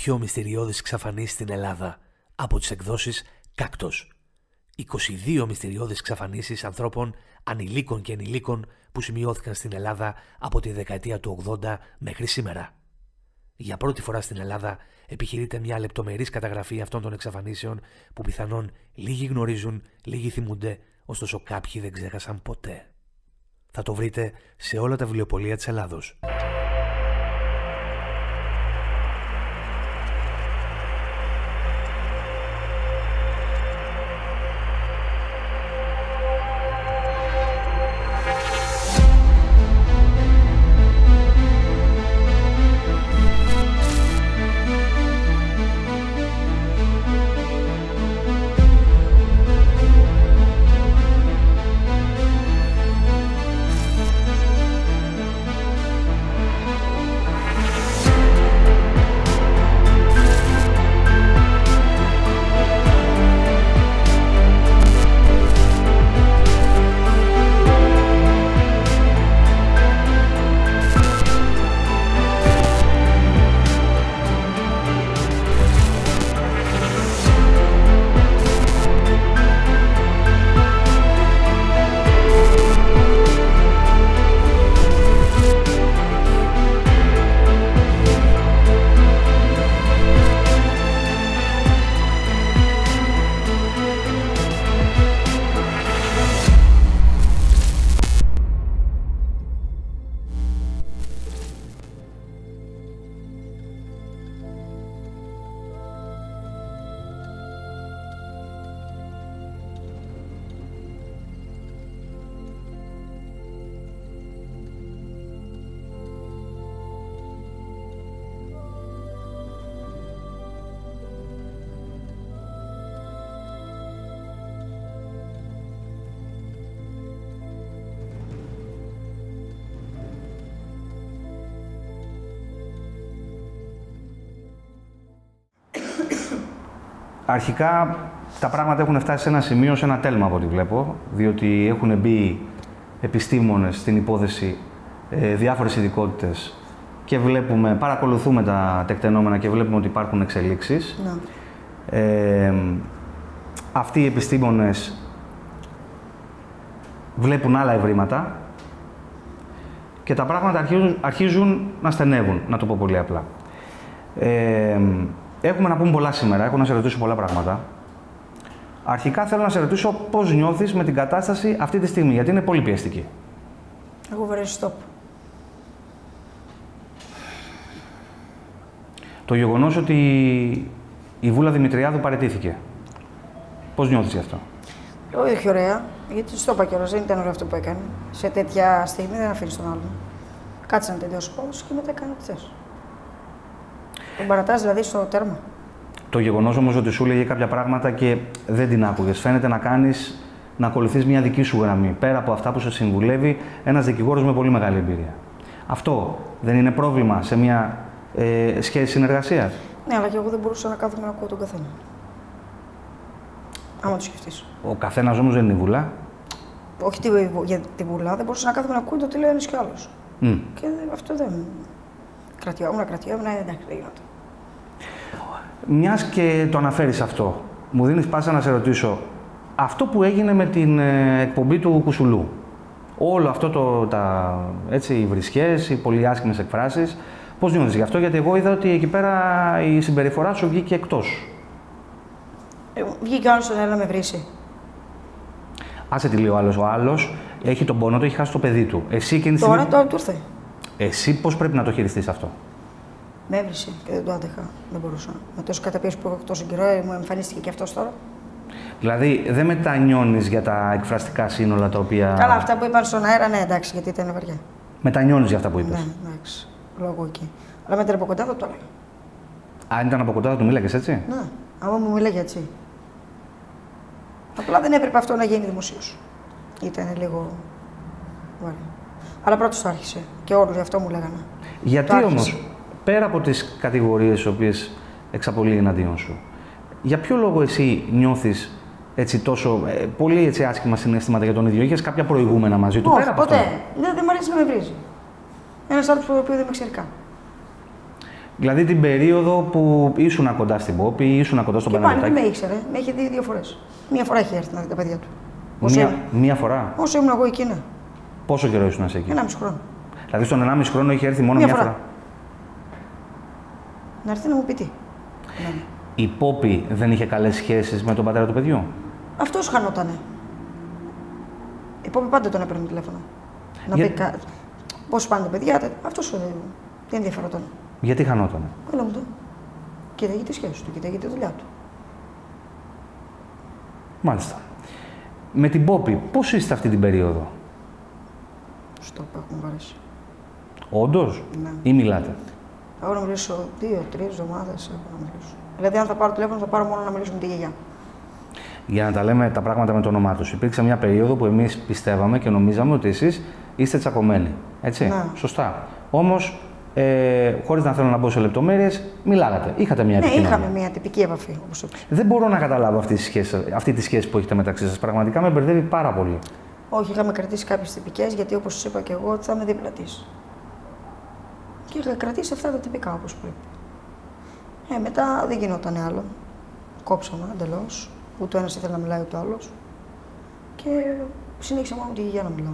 πιο μυστηριώδεις εξαφανίσεις στην Ελλάδα από τις εκδόσεις Κάκτος. 22 μυστηριώδεις εξαφανίσεις ανθρώπων, ανηλίκων και ενηλίκων που σημειώθηκαν στην Ελλάδα από τη δεκαετία του 80 μέχρι σήμερα. Για πρώτη φορά στην Ελλάδα επιχειρείται μια λεπτομερής καταγραφή αυτών των εξαφανίσεων που πιθανόν λίγοι γνωρίζουν, λίγοι θυμούνται, ωστόσο κάποιοι δεν ξέχασαν ποτέ. Θα το βρείτε σε όλα τα βιβλιοπωλεία της Ελλάδος. Αρχικά τα πράγματα έχουν φτάσει σε ένα σημείο, σε ένα τέλμα από ό,τι βλέπω, διότι έχουν μπει επιστήμονες στην υπόθεση, διάφορες ειδικότητες και παρακολουθούμε τα τεκτενόμενα και βλέπουμε ότι υπάρχουν εξελίξεις. Ναι. Αυτοί οι επιστήμονες βλέπουν άλλα ευρήματα και τα πράγματα αρχίζουν να στενεύουν, να το πω πολύ απλά. Έχουμε να πούμε πολλά σήμερα, έχω να σε ρωτήσω πολλά πράγματα. Αρχικά θέλω να σε ρωτήσω πώς νιώθεις με την κατάσταση αυτή τη στιγμή, γιατί είναι πολύ πιεστική. Έχω βρει stop. Το γεγονός ότι η Βούλα Δημητριάδου παραιτήθηκε. Πώς νιώθεις γι' αυτό? Όχι ωραία, γιατί στο είπα κιόλας, δεν ήταν ωραίο αυτό που έκανε. Σε τέτοια στιγμή δεν αφήνεις τον άλλον. Κάτσε να τελειώσει ο πόδος και μετά κάνει ό,τι θες. Τον παρατάς δηλαδή στο τέρμα. Το γεγονός όμως ότι σου έλεγε κάποια πράγματα και δεν την άκουγες, φαίνεται να ακολουθείς μια δική σου γραμμή, πέρα από αυτά που σε συμβουλεύει ένας δικηγόρος με πολύ μεγάλη εμπειρία. Αυτό δεν είναι πρόβλημα σε μια σχέση συνεργασίας? Ναι, αλλά και εγώ δεν μπορούσα να κάθομαι να ακούω τον καθένα. Άμα το σκεφτείς. Ο καθένας όμως δεν είναι η Βουλά. Όχι για τη Βουλά, δεν μπορούσα να κάθομαι να ακούω το τι λέει ένας κι άλλος. Και αυτό δεν. Κρατιόμουν, εντάξει, δεν γινόταν. Μιας και το αναφέρεις αυτό, μου δίνεις πάσα να σε ρωτήσω, αυτό που έγινε με την εκπομπή του Κουσουλού, όλο αυτό οι βρισχές, οι πολύ άσχημες εκφράσεις, πώς νιώθεις γι' αυτό? Γιατί εγώ είδα ότι εκεί πέρα η συμπεριφορά σου βγήκε εκτός. Βγήκε ο άλλος στον έλα με βρήσει. Άσε τι λέει ο άλλος. Ο άλλος έχει τον πόνο του, έχει χάσει το παιδί του. Εσύ εκείνη τώρα του ήρθε. Εσύ πώς πρέπει να το χειριστείς αυτό? Με έβρισε και δεν το άντεχα. Δεν μπορούσα. Με τόσο καταπίεση που έχω τόσο καιρό, μου εμφανίστηκε και αυτός τώρα. Δηλαδή δεν μετανιώνεις για τα εκφραστικά σύνολα τα οποία. Καλά, αυτά που είπαν στον αέρα, ναι, εντάξει, γιατί ήταν βαριά. Μετανιώνεις για αυτά που είπες? Ναι, εντάξει. Λόγω εκεί. Αλλά με ήταν από κοντά δεν το έλεγα. Αν ήταν από κοντά θα του μίλαγες έτσι? Ναι, άμα μου μιλάγε έτσι. Απλά δεν έπρεπε αυτό να γίνει δημοσίως. Ήταν λίγο βαρύ. Αλλά πρώτος το άρχισε και όλοι αυτό μου λέγανε. Γιατί όμως, πέρα από τις κατηγορίες τις οποίες εξαπολύει εναντίον σου, για ποιο λόγο εσύ νιώθεις έτσι τόσο πολύ έτσι άσχημα συναισθήματα για τον ίδιο? Είχες κάποια προηγούμενα μαζί του? Όχι, πέρα από ποτέ. αυτό? Δεν μου αρέσει να με βρίζει. Ένας άνθρωπος που δεν με ξέρει καν. Δηλαδή την περίοδο που ήσουν κοντά στην Πόπη, ήσουν κοντά στον Παναγιωτάκη. Και πάλι δεν με ήξερε, με είχε δει 2 φορές. Μία φορά είχε έρθει να δει τα παιδιά του. Μία φορά. Όσο ήμουν εγώ εκεί, ναι. Πόσο καιρό ήσουν εκεί? 1,5 χρόνο. Δηλαδή στον 1,5 χρόνο είχε έρθει μόνο μία φορά. Να έρθει να μου πει τι. Ναι. Η Πόπη δεν είχε καλές σχέσεις με τον πατέρα του παιδιού? Αυτός χανότανε. Η Πόπη πάντα τον έπαιρνε τηλέφωνο. Να πει πώς πάνε τα παιδιά, αυτός δεν ενδιαφερόταν. Γιατί χανότανε? Έλα μου το. Κοίταγε τη σχέση του, κοίταγε τη δουλειά του. Μάλιστα. Με την Πόπη, πώς είστε αυτή την περίοδο? Στο που έχουμε βαρέσει. Όντως? Ναι. Ή μιλάτε? Εγώ να μιλήσω 2-3 εβδομάδες έχω να μιλήσω. Δηλαδή, αν θα πάρω τηλέφωνο, θα πάρω μόνο να μιλήσω με τη γιαγιά. Για να τα λέμε τα πράγματα με το όνομά τους. Υπήρξε μια περίοδο που εμείς πιστεύαμε και νομίζαμε ότι εσείς είστε τσακωμένοι. Έτσι. Ναι. Σωστά. Όμως, χωρίς να θέλω να μπω σε λεπτομέρειες, μιλάγατε. Είχατε μια επικοινωνία. Ναι, είχαμε μια τυπική επαφή, όπως είπες. Δεν μπορώ να καταλάβω αυτή τη σχέση που έχετε μεταξύ σας. Πραγματικά με μπερδεύει πάρα πολύ. Όχι, είχαμε κρατήσει κάποιες τυπικές, γιατί όπως σας είπα και εγώ, θα είμαι δίπλα της. Και είχα κρατήσει αυτά τα τυπικά όπως πρέπει. Μετά δεν γινόταν άλλο. Κόψαμε εντελώς. Ούτε ο ένας ήθελε να μιλάει, ούτε ο άλλος. Και συνέχισα μόνο με τη γιαγιά να μιλάω.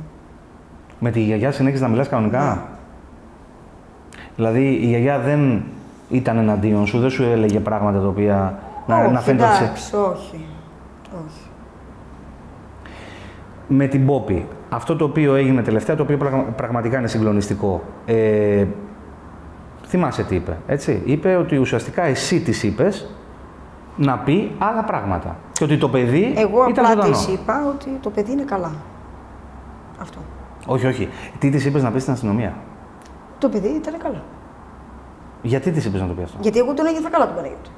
Με τη γιαγιά συνέχισε να μιλάς κανονικά? Ναι. Δηλαδή η γιαγιά δεν ήταν εναντίον σου, δεν σου έλεγε πράγματα τα οποία να φαίνεται ότι. Εντάξει, όχι. Με την Πόπη, αυτό το οποίο έγινε τελευταία, το οποίο πραγματικά είναι συγκλονιστικό. Θυμάσαι τι είπε, έτσι. Είπε ότι ουσιαστικά εσύ της είπες να πει άλλα πράγματα. Και ότι το παιδί εγώ ήταν απλά ζωντανό. της είπα ότι το παιδί είναι καλά. Αυτό. Όχι. Τι της είπες να πει στην αστυνομία? Το παιδί ήταν καλά. Γιατί της είπες να το πει αυτό? Γιατί εγώ τον έγιωθα καλά τον Παναγιώτη.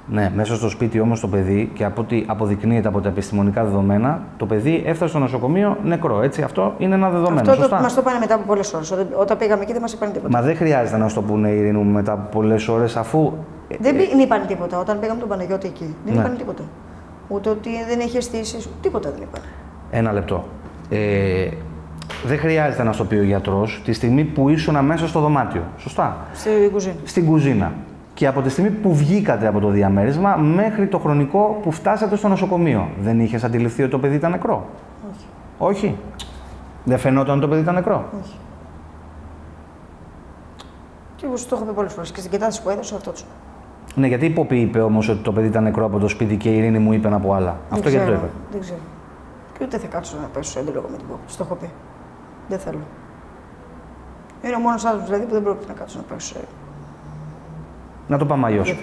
Ναι, μέσα στο σπίτι όμως το παιδί, και από ό,τι αποδεικνύεται από τα επιστημονικά δεδομένα, το παιδί έφτασε στο νοσοκομείο νεκρό. Έτσι, αυτό είναι ένα δεδομένο. Αυτό μας το πάνε μετά από πολλές ώρες. Όταν πήγαμε εκεί δεν μας είπαν τίποτα. Μα δεν χρειάζεται να σου το πούνε, Ειρήνη μου, μετά από πολλές ώρες, αφού. Δεν είπαν τίποτα. Όταν πήγαμε τον Παναγιώτη εκεί, δεν είπαν τίποτα. Ούτε ότι δεν έχει αισθήσεις, τίποτα δεν είπαν. Ένα λεπτό. Δεν χρειάζεται να σου το πει ο γιατρός τη στιγμή που ήσουν μέσα στο δωμάτιο. Σωστά. Στην κουζίνα. Στην κουζίνα. Και από τη στιγμή που βγήκατε από το διαμέρισμα μέχρι το χρονικό που φτάσατε στο νοσοκομείο, δεν είχες αντιληφθεί ότι το παιδί ήταν νεκρό? Όχι. Όχι. Δεν φαινόταν ότι το παιδί ήταν νεκρό? Όχι. Και όπως το έχω πει πολλές φορές και στην κοιτάτηση που έδωσε, αυτό του. Ναι, γιατί η Πόπη είπε όμως ότι το παιδί ήταν νεκρό από το σπίτι και η Ειρήνη μου είπε να πω άλλα? Αυτό γιατί το είπε? Δεν ξέρω. Και ούτε θα κάτσω να πέσω έντονο με την Πόπη. Στο έχω πει. Δεν θέλω. Είναι ο μόνος άνθρωπος δηλαδή που δεν πρόκειται να κάτσω να πέσω. Να το πάμε αλλιώς.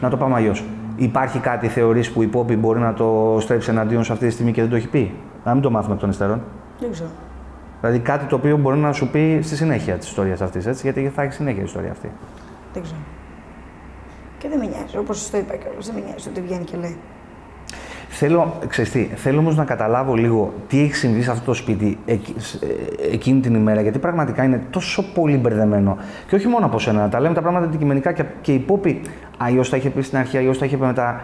Να το πάμε αλλιώς. Υπάρχει κάτι, θεωρείς, που η Πόπη μπορεί να το στρέψει εναντίον σε αυτή τη στιγμή και δεν το έχει πει? Να μην το μάθουμε εκ των υστέρων. Δεν ξέρω. Δηλαδή κάτι το οποίο μπορεί να σου πει στη συνέχεια της ιστορίας αυτής, έτσι, γιατί θα έχει συνέχεια η ιστορία αυτή. Δεν ξέρω. Και δεν με νοιάζει, όπως σας το είπα κιόλας, δεν με νοιάζει ότι βγαίνει και λέει. Θέλω όμως να καταλάβω λίγο τι έχει συμβεί σε αυτό το σπίτι εκείνη την ημέρα, γιατί πραγματικά είναι τόσο πολύ μπερδεμένο. Και όχι μόνο από σένα, τα λέμε τα πράγματα αντικειμενικά και η Πόπη αλλιώς τα είχε πει στην αρχή, αλλιώς τα είχε πει μετά,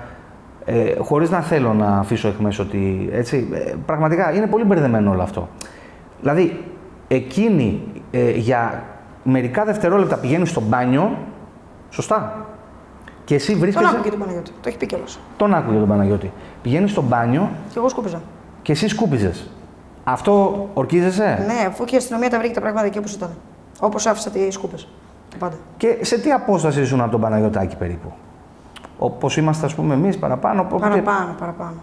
χωρίς να θέλω να αφήσω εκ ότι έτσι, πραγματικά είναι πολύ μπερδεμένο όλο αυτό. Δηλαδή, εκείνη για μερικά δευτερόλεπτα πηγαίνει στο μπάνιο, σωστά. Και εσύ βρίσκεσαι. Τον άκουγε τον Παναγιώτη. Το έχει πει κιόλας. Τον άκουγε τον Παναγιώτη. Πηγαίνει στο μπάνιο. Και εγώ σκούπιζα. Και εσύ σκούπιζες. Αυτό ορκίζεσαι? Ναι, αφού και η αστυνομία τα βρήκε τα πράγματα εκεί όπως ήταν. Όπως άφησα τις σκούπες. Πάντα. Και σε τι απόσταση ήσουν από τον Παναγιωτάκη περίπου? Όπως είμαστε, ας πούμε, εμείς παραπάνω? Παραπάνω.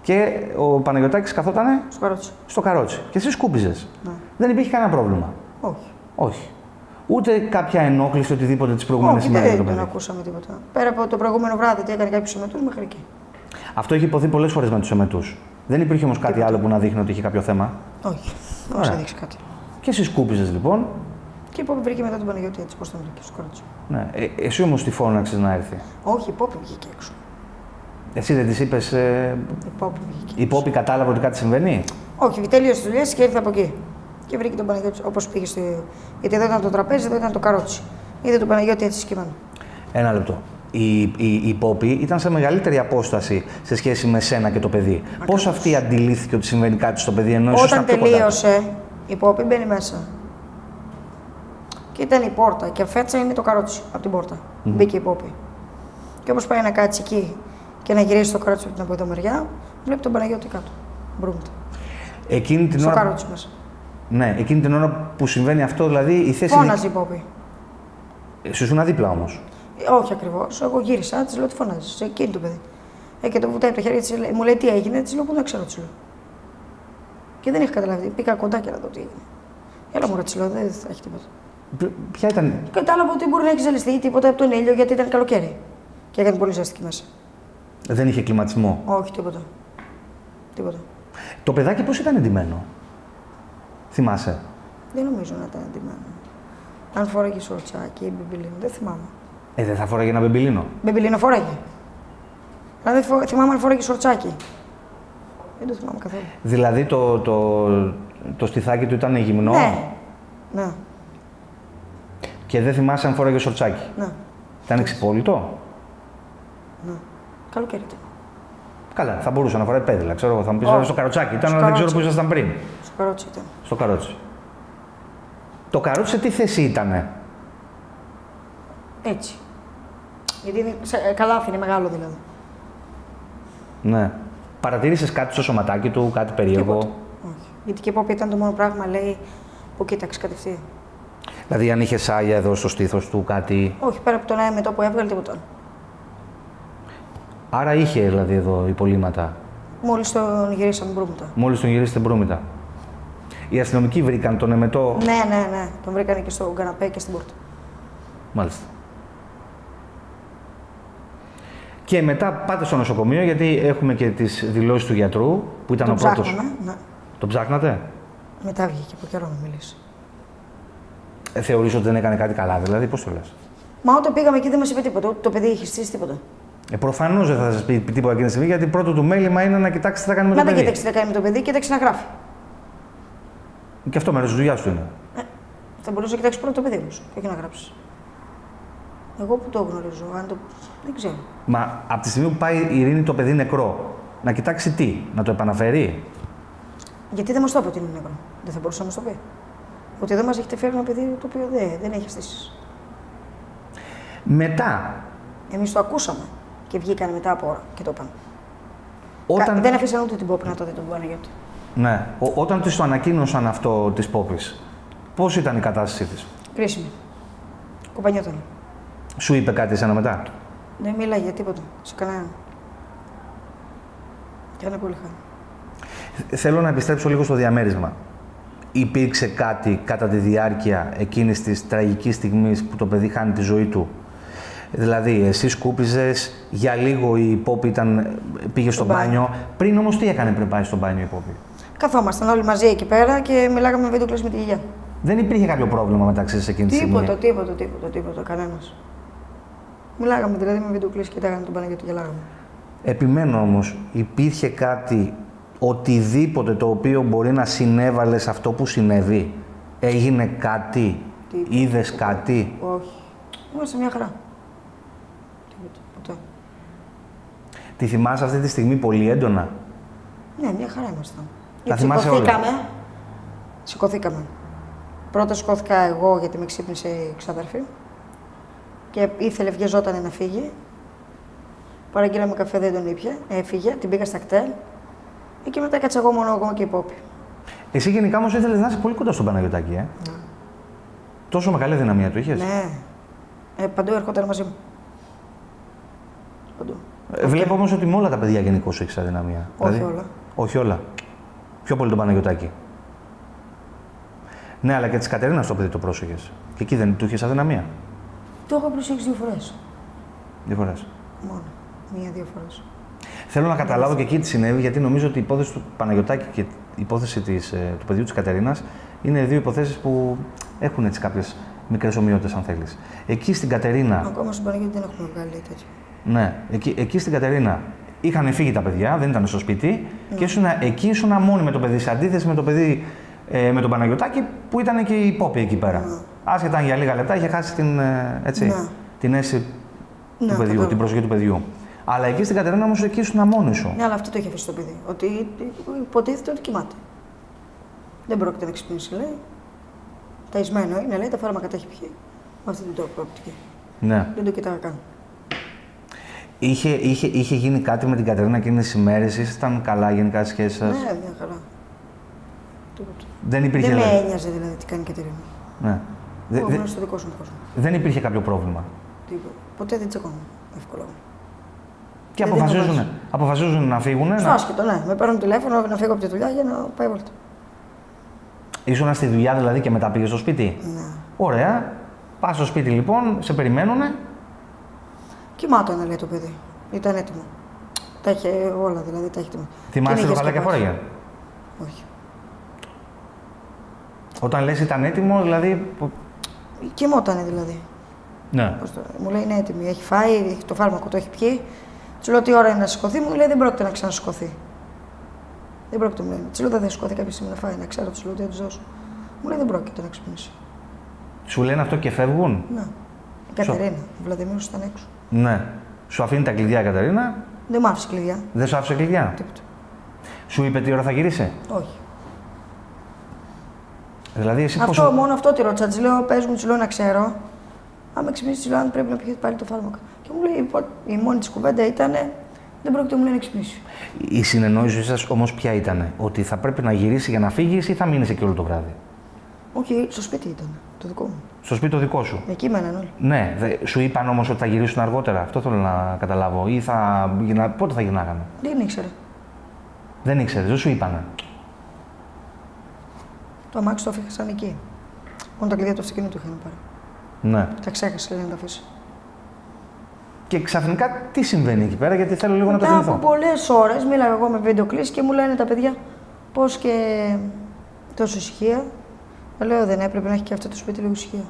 Και ο Παναγιωτάκης καθότανε Στο καρότσι. Και εσύ σκούπιζες. Ναι. Δεν υπήρχε κανένα πρόβλημα? Όχι. Ούτε κάποια ενόχληση οτιδήποτε τις προηγούμενες ημέρες? Όχι, δεν ακούσαμε τίποτα. Πέρα από το προηγούμενο βράδυ τι έκανε κάποιους εμετούς μέχρι εκεί. Αυτό έχει υποθεί πολλές φορές με τους εμετούς. Δεν υπήρχε όμως κάτι άλλο που να δείχνει ότι είχε κάποιο θέμα? Όχι. Δεν μας έδειξε κάτι. Και εσύ σκούπιζες λοιπόν. Και η Πόπη βρήκε μετά τον Παναγιώτη έτσι, πώς τον βρήκε στο καρότσι. Ναι. Εσύ όμως τη φώναξες να έρθει? Όχι, η Πόπη βγήκε έξω. Εσύ δεν της είπες? Η Πόπη κατάλαβε ότι κάτι συμβαίνει? Όχι, τελείωσε τη δουλειά και ήρθε από εκεί. Και βρήκε τον Παναγιώτη όπως πήγε γιατί εδώ ήταν το τραπέζι, εδώ ήταν το καρότσι. Είδε τον Παναγιώτη έτσι σκυμμένο. Ένα λεπτό. Η Πόπη ήταν σε μεγαλύτερη απόσταση σε σχέση με σένα και το παιδί. Πώς αυτή αντιλήφθηκε ότι συμβαίνει κάτι στο παιδί, ενώ ήσασταν πιο κοντά? Όταν τελείωσε, η Πόπη μπαίνει μέσα. Και ήταν η πόρτα και φέτσα είναι το καρότσι από την πόρτα. Μπήκε η Πόπη. Και όπως πάει να κάτσει εκεί και να γυρίσει το καρότσι από την από εδώ μεριά, βλέπει τον Παναγιώτη κάτω. Μπρούμεται. Εκείνη την Στο ώρα... καρότσι μέσα. Ναι, εκείνη την ώρα που συμβαίνει αυτό, δηλαδή η θέση. Φώναζε η Πόπη. Σου ήσουν δίπλα όμως. Όχι ακριβώς. Εγώ γύρισα, τη λέω τι φωνάζει. Εκείνη το παιδί. Και το βουτάει από τα χέρια τη, μου λέει τι έγινε, τη λέω πού να ξέρω, τη λέω. Και δεν είχα καταλάβει. Πήγα κοντά και να δω τι έγινε. Έλα μου, τη λέω, δεν θα έχει τίποτα. Ποια ήταν. Κατάλαβα ότι μπορεί να έχει ζαλιστεί τίποτα από τον ήλιο γιατί ήταν καλοκαίρι. Και έκανε πολύ ζέστη μέσα. Δεν είχε κλιματισμό. Όχι, τίποτα. Τίποτα. Το παιδάκι πώς ήταν εντυμένο. Θυμάσαι. Δεν νομίζω να ήταν εντυμένο. Αν φόραγε σορτσάκι ή μπιμπιλίνο, δεν θυμάμαι. Δεν θα φόραγε ένα μπεμπιλίνο. Μπιμπιλίνο φόραγε. Αλλά δεν θυμάμαι αν φόραγε σορτσάκι. Δεν το θυμάμαι καθόλου. Δηλαδή το στιθάκι του ήταν γυμνό. Ναι. Ναι. Και δεν θυμάσαι αν φόραγε σορτσάκι. Ναι. Ήταν εξυπόλυτο. Ναι. Καλοκαίρι ήταν. Καλά, θα μπορούσε να φοράει πέδιλα. Ξέρω, θα μου πει στο καροτσάκι. Ήταν, αλλά δεν ξέρω πού ήσασταν πριν. Στο καρότσι ήταν. Στο καρότσι. Το καρότσι σε τι θέση ήτανε. Έτσι. Γιατί είναι καλάθι, είναι μεγάλο δηλαδή. Ναι. Παρατήρησες κάτι στο σωματάκι του, κάτι περίεργο. Τίποτα. Όχι. Γιατί και η Πόπη ήταν το μόνο πράγμα, λέει, που κοίταξε κατευθείαν. Δηλαδή, αν είχε σάγια εδώ στο στήθος του, κάτι. Όχι, πέρα από τον έμετο που έβγαλε τίποτα. Άρα είχε δηλαδή εδώ υπολείμματα. Μόλις τον γυρίσαμε μπρούμητα. Μόλις τον γυρίσετε μπρούμητα. Οι αστυνομικοί βρήκαν τον εμετό. Ναι. Τον βρήκανε και στο καναπέ και στην πόρτα. Μάλιστα. Και μετά πάτε στο νοσοκομείο, γιατί έχουμε και τις δηλώσεις του γιατρού, που ήταν ο πρώτος. Ναι. Το ψάχνατε. Μετά βγήκε από καιρό να μιλήσει. Θεωρείς ότι δεν έκανε κάτι καλά, δηλαδή, πώς το λες. Μα όταν πήγαμε εκεί δεν μας είπε τίποτα. Ούτε το παιδί είχε στήσει τίποτα. Προφανώς δεν θα σας πει τίποτα εκείνη τη στιγμή, γιατί πρώτο του μέλημα είναι να κοιτάξει τι θα κάνει με το παιδί. Μα δεν κοίταξε τι θα κάνει με το παιδί, κοίταξε να γράφει. Και αυτό μέρος της δουλειάς του είναι. Θα μπορούσε να κοιτάξει πρώτο το παιδί όμως, και όχι να γράψει. Εγώ που το γνωρίζω, αν το. Δεν ξέρω. Μα από τη στιγμή που πάει η Ειρήνη το παιδί νεκρό, να κοιτάξει τι, να το επαναφέρει. Γιατί δεν μας το είπε ότι είναι νεκρό. Δεν θα μπορούσε να μας το πει. Ότι εδώ μας έχετε φέρει ένα παιδί το οποίο δεν έχει αισθήσεις. Μετά. Εμείς το ακούσαμε και βγήκαν μετά από ώρα και το είπαν. Δεν αφήσαν ούτε την Πόπη να το δει τον Παναγιώτη. Ναι. Όταν της το ανακοίνωσαν αυτό της Πόπης, πώς ήταν η κατάστασή της. Κρίσιμη. Κομπανιόταν. Σου είπε κάτι εσένα μετά. Δεν μίλαγε τίποτα σε κανέναν. Και είναι πολύ χάρη. Θέλω να επιστρέψω λίγο στο διαμέρισμα. Υπήρξε κάτι κατά τη διάρκεια εκείνης της τραγικής στιγμής που το παιδί χάνει τη ζωή του. Δηλαδή, εσύ σκούπιζες, για λίγο η Πόπη πήγε στο μπάνιο. Πριν όμως τι έκανε πριν πάει στο μπάνιο η Πόπη. Καθόμασταν όλοι μαζί εκεί πέρα και μιλάγαμε με βίντεο με τη γιαγιά. Δεν υπήρχε κάποιο πρόβλημα μεταξύ σας εκείνη τη στιγμή. Τίποτα, κανένας. Μιλάγαμε δηλαδή με βίντεο κλείσει, κοιτάγαμε τον Παναγιώτη και γελάγαμε. Επιμένω όμως, υπήρχε κάτι, οτιδήποτε το οποίο μπορεί να συνέβαλε σε αυτό που συνέβη. Έγινε κάτι, είδες κάτι. Όχι. Είμαστε μια χαρά. Τίποτα, ποτέ. Τη θυμάσαι αυτή τη στιγμή πολύ έντονα. Ναι, μια χαρά ήμασταν. Τα θυμάσαι όλα. Σηκωθήκαμε. Πρώτα σηκώθηκα εγώ γιατί με ξύπνησε η ξάδερφη και ήθελε, βιαζόταν να φύγει. Παραγγείλαμε καφέ, δεν τον ήπια, έφυγε, την πήγα στα κτέλ και μετά έκατσα εγώ μόνο εγώ και η Πόπη. Εσύ γενικά όμως ήθελες να είσαι πολύ κοντά στον Παναγιωτάκη, Ναι. Τόσο μεγάλη δυναμία του είχες. Ναι. Παντού έρχονταν μαζί μου. Παντού. Βλέπω όμως ότι με όλα τα παιδιά γενικώς έχεις αδυναμία. Όχι δηλαδή, όλα. Όχι όλα. Πιο πολύ τον Παναγιωτάκη. Ναι, αλλά και της Κατερίνας το παιδί το πρόσεχες. Και εκεί δεν του είχες αδυναμία. Το έχω προσέξει 2 φορές. 2 φορές. Μόνο. 1-2 φορές. Θέλω να καταλάβω και εκεί τι συνέβη, γιατί νομίζω ότι η υπόθεση του Παναγιωτάκη και η υπόθεση του παιδιού της Κατερίνας είναι 2 υποθέσεις που έχουν έτσι κάποιες μικρές ομοιότητες, αν θέλεις. Εκεί στην Κατερίνα. Ακόμα στον Παναγιώτη δεν έχουμε βγάλει τέτοιο. Ναι, εκεί στην Κατερίνα είχαν φύγει τα παιδιά, δεν ήταν στο σπίτι και εκεί ήσουν μόνη με το παιδί. Σε αντίθεση με το παιδί με τον Παναγιωτάκη που ήταν και η Πόπη εκεί πέρα. Άσχετα αν για λίγα λεπτά είχε χάσει την αίσθηση του παιδιού, την προσοχή του παιδιού. Αλλά εκεί στην Κατερίνα όμως εκεί ήσουν μόνη σου. Ναι, αλλά αυτό το είχε αφήσει το παιδί. Ότι υποτίθεται ότι κοιμάται. Δεν πρόκειται να ξυπνήσει, λέει. ταϊσμένο είναι, λέει, τα φάρμακα τα έχει πιει. Με αυτή την προοπτική. Ναι. Δεν το κοιτάω καν. Είχε γίνει κάτι με την Κατερίνα εκείνες τις ημέρες, ήσασταν καλά γενικά στις σχέσεις σας? Ναι, μια χαρά. Δεν υπήρχε. Δεν με ένοιαζε δηλαδή τι κάνει η Κατερίνα. Ναι. Εγώ στο δικό σου κόσμο. Δεν υπήρχε κάποιο πρόβλημα. Ποτέ δεν τσεκώνω εύκολα. Και αποφασίζουν να φύγουν. Στο άσχετο, ναι. Με παίρνουν τηλέφωνο να φύγω από τη δουλειά για να πάει βόλτα. Ήσουν στη δουλειά δηλαδή και μετά πήγες στο σπίτι. Ναι. Ωραία. Πας στο σπίτι λοιπόν, σε περιμένουνε. Κοιμάτωνε, λέει το παιδί. Ήταν έτοιμο. Τα είχε όλα δηλαδή, τα είχε έτοιμα. Θυμάσαι το χαλάκι φοράγε? Όχι. Όταν λες ήταν έτοιμο, δηλαδή. Κοιμότανε δηλαδή. Ναι. Μου λέει είναι έτοιμη. Έχει φάει, έχει το φάρμακο, το έχει πιει. Του λέω τι ώρα είναι να σηκωθεί, μου λέει δεν πρόκειται να ξανασηκωθεί. Δεν πρόκειται, μου λέει. Του λέω δεν θα σηκωθεί κάποια στιγμή να φάει, να ξέρω, του λέω τι θα του δώσω. Μου λέει δεν πρόκειται να ξυπνήσει. Σου λένε αυτό και φεύγουν? Ναι. Η Κατερίνα, ο Βλαντιμίρος ήταν έξω. Ναι. Σου αφήνει τα κλειδιά η Κατερίνα. Δεν μου άφησε κλειδιά. Δεν σου άφησε κλειδιά? Τίποτα. Σου είπε τι ώρα θα γυρίσει? Όχι. Δηλαδή εσύ Αυτό, πόσο... μόνο αυτό τη ρώτησα. Τη λέω, πες μου, τη λέω να ξέρω. Αν με ξυπνήσει, τη λέω αν πρέπει να πιει πάλι το φάρμακο. Και μου λέει, η μόνη τη κουβέντα ήταν, δεν πρόκειται, μου λέει, να ξυπνήσει. Η συνεννόησή σας όμως ποια ήταν? Ότι θα πρέπει να γυρίσει για να φύγεις ή θα μείνεις εκεί όλο το βράδυ? Όχι, στο σπίτι ήταν. Το δικό μου. Στο σπίτι το δικό σου? Εκεί μέναν όλοι. Ναι. Σου είπαν όμως ότι θα γυρίσουν αργότερα? Αυτό θέλω να καταλάβω. Ή πότε θα γυρνάγανε? Δεν ήξερα. Δεν ήξερες, δεν σου είπανε? Το αμάξι το αφήσαν εκεί. Μόνο τα κλειδιά του αυτοκίνητου είχαν πάρει. Ναι. Τα ξέχασε, λέει, να τα αφήσει. Και ξαφνικά τι συμβαίνει εκεί πέρα, γιατί θέλω λίγο να το θυμηθώ. Μετά από πολλές ώρες μίλαγα εγώ με βίντεο κλίση και μου λένε τα παιδιά πώς και τόσο ησυχία. Λέω δεν έπρεπε να έχει και αυτό το σπίτι λίγο ησυχία.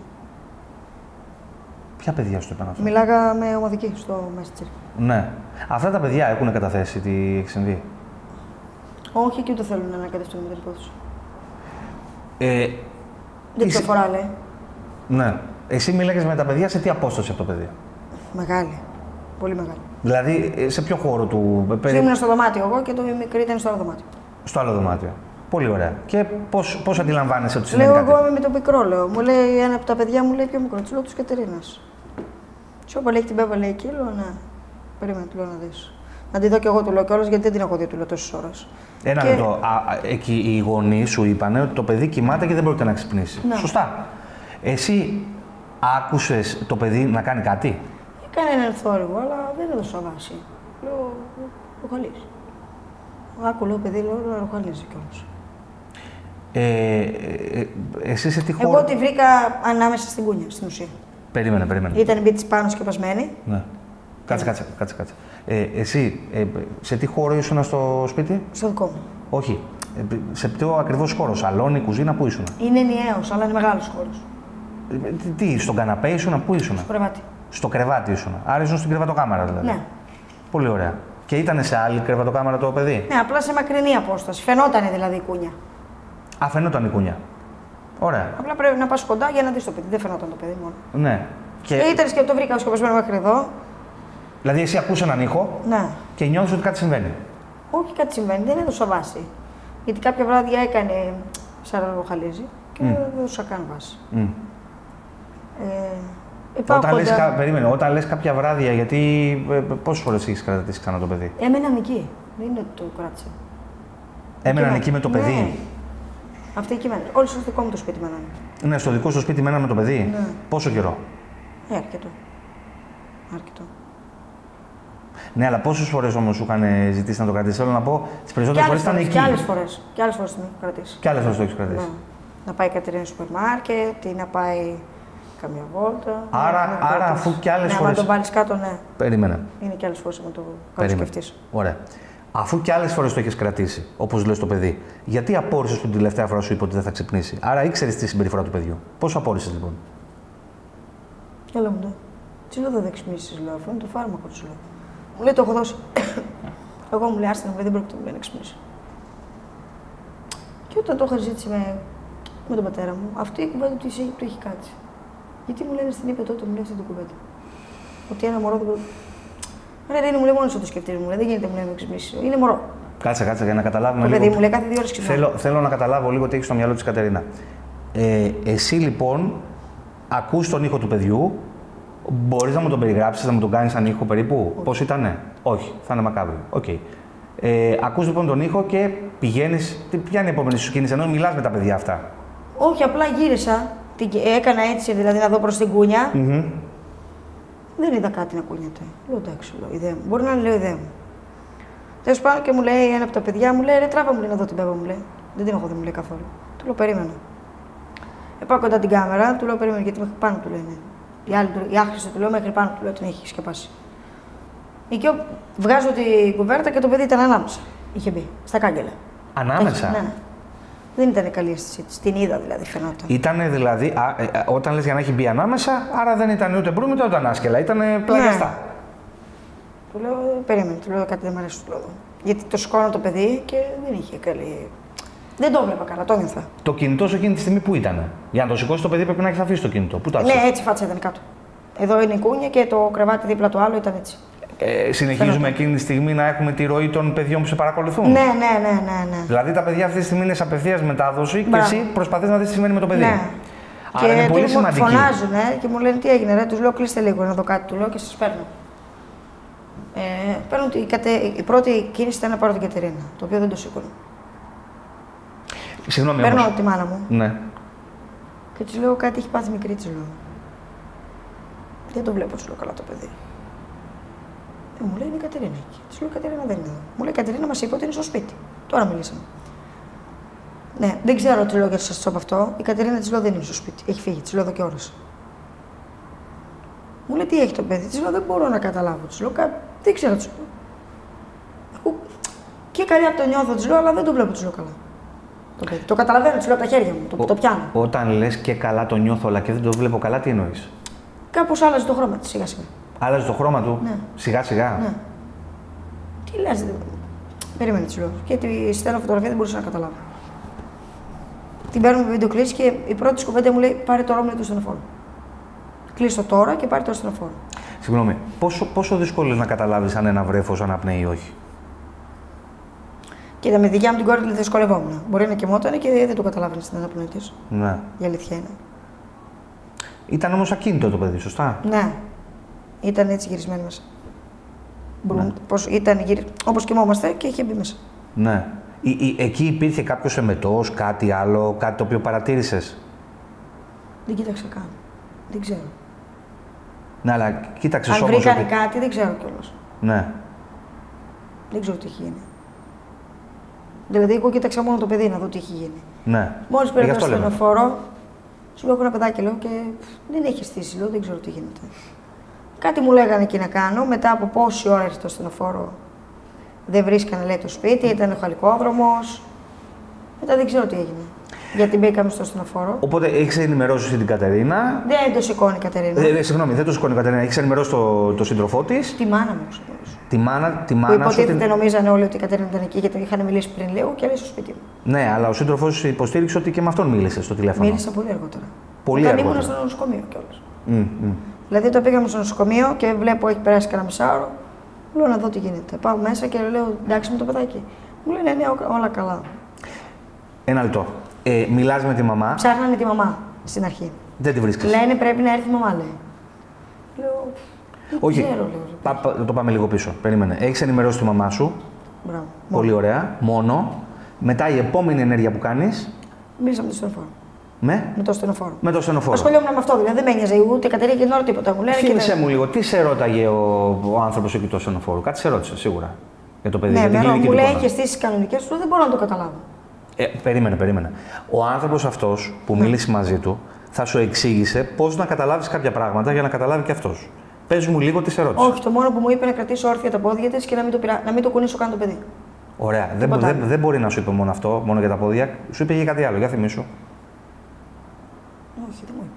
Ποια παιδιά σου το είπαν αυτό? Μιλάγα με ομαδική στο Messenger. Ναι. Αυτά τα παιδιά έχουν καταθέσει τι έχει συμβεί? Όχι, και ούτε θέλουν να ανακατευτούν με την υπόθεση. Δεν Είσαι... φορά, λέει. Ναι. Εσύ μίλαγες με τα παιδιά σε τι απόσταση από το παιδί? Μεγάλη. Πολύ μεγάλη. Δηλαδή, σε ποιο χώρο του? Ήμουν στο δωμάτιο εγώ και το μικρή ήταν στο άλλο δωμάτιο. Στο άλλο δωμάτιο. Πολύ ωραία. Και πώς αντιλαμβάνεσαι ότι συμβαίνει λέω κάτι? εγώ είμαι με το μικρό, λέω. Μου λέει ένα από τα παιδιά, μου λέει πιο μικρό. Του λέω του Κατερίνας. Σου είπα, λέει την Πέβα, λέει εκεί, λέω ναι. Περίμενε, του λέω να δεις. Να τη δω κι εγώ, του λέω κιόλας, γιατί δεν την έχω δει, του λέω τόσες ώρες. Ένα λεπτό. Εκεί οι γονείς σου είπανε ότι το παιδί κοιμάται και δεν πρόκειται να ξυπνήσει. Ναι. Σωστά. Εσύ άκουσες το παιδί να κάνει κάτι? Έκανε έναν θόρυβο, αλλά δεν έδωσα βάση. Λέω, ροχαλίζει. Άκου, λέω, παιδί, λέω, ροχαλίζει κιόλας. Εσύ σε τι χώρο? Εγώ τη βρήκα ανάμεσα στην κούνια, στην ουσία. Περίμενε. Ήταν μπίτης πάνω σκεπασμένη. Ναι. Κάτσε. Εσύ, σε τι χώρο ήσουν στο σπίτι? Στο δικό μου. Όχι. Σε ποιο ακριβώς χώρο? Σαλόνι, κουζίνα, πού ήσουν? Είναι ενιαίος, αλλά είναι μεγάλος χώρος. Τι, στον καναπέ ήσουν, πού ήσουν? Στο κρεβάτι. Στο κρεβάτι ήσουν. Άρα ήσουν στην κρεβατοκάμαρα δηλαδή. Ναι. Πολύ ωραία. Και ήταν σε άλλη κρεβατοκάμαρα το παιδί? Ναι, απλά σε μακρινή απόσταση. Φαινότανε δηλαδή η κούνια. Α, φαινόταν η κούνια. Ωραία. Απλά πρέπει να πας κοντά για να δεις το παιδί. Δεν φαινόταν το παιδί μόνο. Ναι. Και ήταν και το βρήκα σκοπασμένο μέχρι εδώ. Δηλαδή, εσύ ακούσε έναν ήχο Ναι. και νιώθεις ότι κάτι συμβαίνει? Όχι, κάτι συμβαίνει. Δεν έδωσα βάση. Γιατί κάποια βράδια έκανε σαν ροχαλίζει και δεν έδωσα καν βάση. Όταν λες κάποια βράδια, γιατί πόσες φορές έχεις κρατήσει ξανά το παιδί? Έμεναν εκεί. Δεν είναι ότι το κράτησε. Έμεναν εκεί με το παιδί? Ναι. Αυτοί εκεί μέναν. Όλοι στο δικό μου το σπίτι μέναν. Ναι, στο δικό σου σπίτι μέναν με το παιδί. Ναι. Πόσο καιρό? Αρκετό. Ναι, αλλά πόσες φορές όμως σου είχαν ζητήσει να το κρατήσει? Θέλω να πω, τις περισσότερες φορές ήταν εκεί. Και άλλες φορές. Και άλλες φορές την έχω κρατήσει. Και άλλες φορές το έχεις κρατήσει. Ναι. Να πάει η Κατερίνα στο σούπερ μάρκετ ή να πάει καμιά βόλτα. Άρα αφού και άλλες φορές. Να τον βάλεις κάτω, ναι. Περίμενε. Είναι και άλλες φορές να το σκεφτείς. Ωραία. Αφού και άλλες φορές το έχεις κρατήσει, όπως λες το παιδί, γιατί απόρρισες την τελευταία φορά σου είπε ότι δεν θα ξυπνήσει? Άρα ήξερες τη συμπεριφορά του παιδιού. Πώς απόρρισες λοιπόν? Έλα μου, ναι. Τι λέω δεν ξυπνήσεις, λέω. Αυτό είναι το φάρμακο του, λέω. Μου λέει το έχω δώσει. Εγώ μου λέει άστα να δεν πρόκειται να ξυπνήσει. Και όταν το είχα ζήτηση με τον πατέρα μου, αυτή η κουβέντα του έχει κάτσει. Γιατί μου λένε στην είπε τότε, μου λέει αυτή την κουβέντα. Ότι ένα μωρό δεν μπορεί. Ρε, Ρένη, μου λέει μόνο το σκεφτείς, μου λέει δεν γίνεται, μου λέει να ξυπνήσει. Είναι μωρό. Κάτσε για να καταλάβουμε το λίγο. παιδί μου λέει κάθε 2 ώρες ξυπνάει. Θέλω να καταλάβω λίγο τι έχει στο μυαλό της Κατερίνα. Εσύ λοιπόν ακούς τον ήχο του παιδιού, μπορείς να μου τον περιγράψεις, να μου τον κάνεις σαν ήχο περίπου, πώς ήτανε? Όχι, θα είναι μακάβριο. Okay. Ακούς λοιπόν τον ήχο και πηγαίνεις, ποια είναι η επόμενη σου κίνηση, ενώ μιλάς με τα παιδιά αυτά? Όχι, απλά γύρισα, έκανα έτσι δηλαδή να δω προς την κούνια. Δεν είδα κάτι να κουνιέται. Λέω εντάξει, ιδέα μου. Μπορεί να είναι ιδέα μου. Τέλος πάντων και μου λέει ένα από τα παιδιά, μου λέει ρε τράβα μου λέει να δω την Πέπα μου λέει. Δεν την έχω δει μου λέει καθόλου. Του λέω περίμενα. Πάω κοντά την κάμερα, του λέω περίμενα γιατί μέχρι πάνω του λένε. Η άχρηστη του λέω μέχρι πάνω του λέω την έχει σκεπάσει. Εκεί βγάζω την κουβέρτα και το παιδί ήταν ανάμεσα. Είχε μπει στα κάγκελα. Ανάμεσα? Ναι. Δεν ήταν καλή αίσθησή τη. Την είδα δηλαδή, φαινόταν. Ήτανε δηλαδή, όταν λες για να έχει μπει ανάμεσα, άρα δεν ήταν ούτε μπρούμη ούτε άσκελα, ήτανε πλαγιαστά. Ναι. Του λέω, περίμενε, του λέω κάτι δεν μου αρέσει του λέω. Γιατί το σηκώνω το παιδί και δεν είχε καλή. Δεν το έβλεπα καλά, το ένιωθα. Το κινητό σου εκείνη τη στιγμή που ήτανε? Για να το σηκώσει το παιδί πρέπει να έχει αφήσει το κινητό. Πού το άφησε? Ναι, έτσι φάτσα ήταν κάτω. Εδώ είναι η κούνια και το κρεβάτι δίπλα το άλλο ήταν έτσι. Συνεχίζουμε εκείνη τη στιγμή να έχουμε τη ροή των παιδιών που σε παρακολουθούν. Ναι. Δηλαδή τα παιδιά αυτή τη στιγμή είναι σε απευθείας μετάδοση και εσύ προσπαθείς να δεις τι σημαίνει με το παιδί. Ναι. Άρα και είναι πολύ σημαντική. Φωνάζουν και μου λένε τι έγινε, ρε, τους λέω κλείστε λίγο να δω κάτι, του λέω και σας παίρνω. Παίρνω η πρώτη κίνηση ήταν να πάρω την Κατερίνα, το οποίο δεν το σήκωνα. Συγγνώμη παίρνω όμως. τη μάνα μου. Ναι. Και της λέω κάτι έχει πάθει μικρή, της λέω. Δεν το βλέπω, της λέω καλά το παιδί. Μου λέει είναι η Κατερίνα εκεί. Της λέω Κατερίνα δεν είναι εδώ. Μου λέει η Κατερίνα μας είπε ότι είναι στο σπίτι. Τώρα μιλήσαμε. Ναι, δεν ξέρω τι λέω γιατί σας το από αυτό. Η Κατερίνα της λέω δεν είναι στο σπίτι. Έχει φύγει, της λέω εδώ και ώρες. Μου λέει τι έχει το παιδί. Της λέω δεν μπορώ να καταλάβω. Της λέω δεν ξέρω. Της λέω. Και καλή από το νιώθω, της λέω, αλλά δεν το βλέπω, της λέω καλά. Το παιδί. Το καταλαβαίνω, της λέω από τα χέρια μου. Το πιάνω. Όταν λες και καλά το νιώθω, αλλά και δεν το βλέπω καλά, τι εννοείς? Κάπως άλλαζε το χρώμα της σιγά σιγά. Άλλαζε το χρώμα του, ναι. Σιγά σιγά. Ναι. Τι λες, περίμενε της λέω. Και τη στέλνω φωτογραφία, δεν μπορούσα να καταλάβω. Την παίρνουμε βίντεο κλίση και η πρώτη της κουβέντα μου λέει πάρε τώρα μου λέει το στενοφόρο. Κλείστο τώρα και πάρε το στενοφόρο. Συγγνώμη, πόσο δύσκολο είναι να καταλάβεις αν ένα βρέφος αναπνέει ή όχι? Κοίτα, με δικιά μου την κόρη δυσκολευόμουν. Μπορεί να κοιμότανε και δεν το καταλάβαινε στην αναπνοή της. Ναι. Η αλήθεια είναι. Ήταν όμως ακίνητο το παιδί, σωστά? Ναι. Ήταν έτσι γυρισμένο μέσα. Ναι. Όπως κοιμόμαστε και είχε μπει μέσα. Ναι. Εκεί υπήρχε κάποιος εμετός, κάτι άλλο, κάτι το οποίο παρατήρησες? Δεν κοίταξα καν. Δεν ξέρω. Ναι, αλλά κοίταξες όμως. Αν βρήκανε κάτι, δεν ξέρω κιόλας. Ναι. Δεν ξέρω τι έχει γίνει. Δηλαδή, εγώ κοίταξα μόνο το παιδί να δω τι έχει γίνει. Ναι. Μόλις πήρα το στενοφόρο, σου λέω: έχω ένα παιδάκι λέω, και δεν έχει στήσει, λέω, δεν ξέρω τι γίνεται. Κάτι μου λέγανε εκεί να κάνω. Μετά από πόση ώρα έρθει το στενοφόρο, δεν βρίσκανε λέει το σπίτι, ήταν ο χαλικόδρομος. Μετά δεν ξέρω τι έγινε. Γιατί μπήκαμε στο στενοφόρο. Οπότε έχει ενημερώσει την Κατερίνα. Δεν το σηκώνει η Κατερίνα. Συγγνώμη, δεν το σηκώνει η Κατερίνα. Έχει ενημερώσει το σύντροφό τη. Τη μάνα μου, Τη μάνα που υποτίθεται νομίζανε όλοι ότι η Κατερίνα ήταν εκεί γιατί είχαν μιλήσει πριν λίγο και λέει στο σπίτι μου. Ναι, αλλά ο σύντροφος υποστήριξε ότι και με αυτόν μίλησε στο τηλέφωνο. Μίλησα πολύ αργότερα. Πολύ αργότερα. Ήμουν στο νοσοκομείο κιόλας. Δηλαδή το πήγαμε στο νοσοκομείο και βλέπω έχει περάσει κανένα μισάωρο. Λέω να δω τι γίνεται. Πάω μέσα και λέω εντάξει με το παιδάκι. Μου λένε ναι, όλα καλά. Ένα λεπτό. Μιλάς με τη μαμά. Ψάχνανε τη μαμά στην αρχή. Δεν τη βρίσκεις. Λένε πρέπει να έρθει η μαμά, λέει. Λέω. Όχι. Ξέρω, λέω. Το πάμε λίγο πίσω. Περίμενε. Έχεις ενημερώσει τη μαμά σου. Μπράβο. Πολύ ωραία. Μόνο. Μετά η επόμενη ενέργεια που κάνεις. Μίλησα με το στενοφόρο. Με το στενοφόρο. Με το στενοφόρο. Ασχολιόμουν με αυτό, δηλαδή δεν με ένοιαζε ούτε η Κατερίνα και την ώρα τίποτα. Μου λένε Θύμισε μου λίγο, τι σε ρώταγε ο άνθρωπος εκεί του στενοφόρου? Κάτι σε ρώτησε σίγουρα για το παιδί. Ναι, για την μου λέει έχει αισθήσεις κανονικές του, δεν μπορώ να το καταλάβω. Περίμενε. Ο άνθρωπος αυτός που μίλησε μαζί του θα σου εξήγησε πώς να καταλάβεις κάποια πράγματα για να καταλάβει και αυτός. Πες μου λίγο τι σε ρώτησε. Όχι, το μόνο που μου είπε να κρατήσω όρθια τα πόδια της και να μην το κουνήσω καν το παιδί. Ωραία. Δεν μπορεί να σου είπε μόνο αυτό, μόνο για τα πόδια. Σου είπε για κάτι άλλο. Για θυμίσου. Όχι, δεν μου είπε.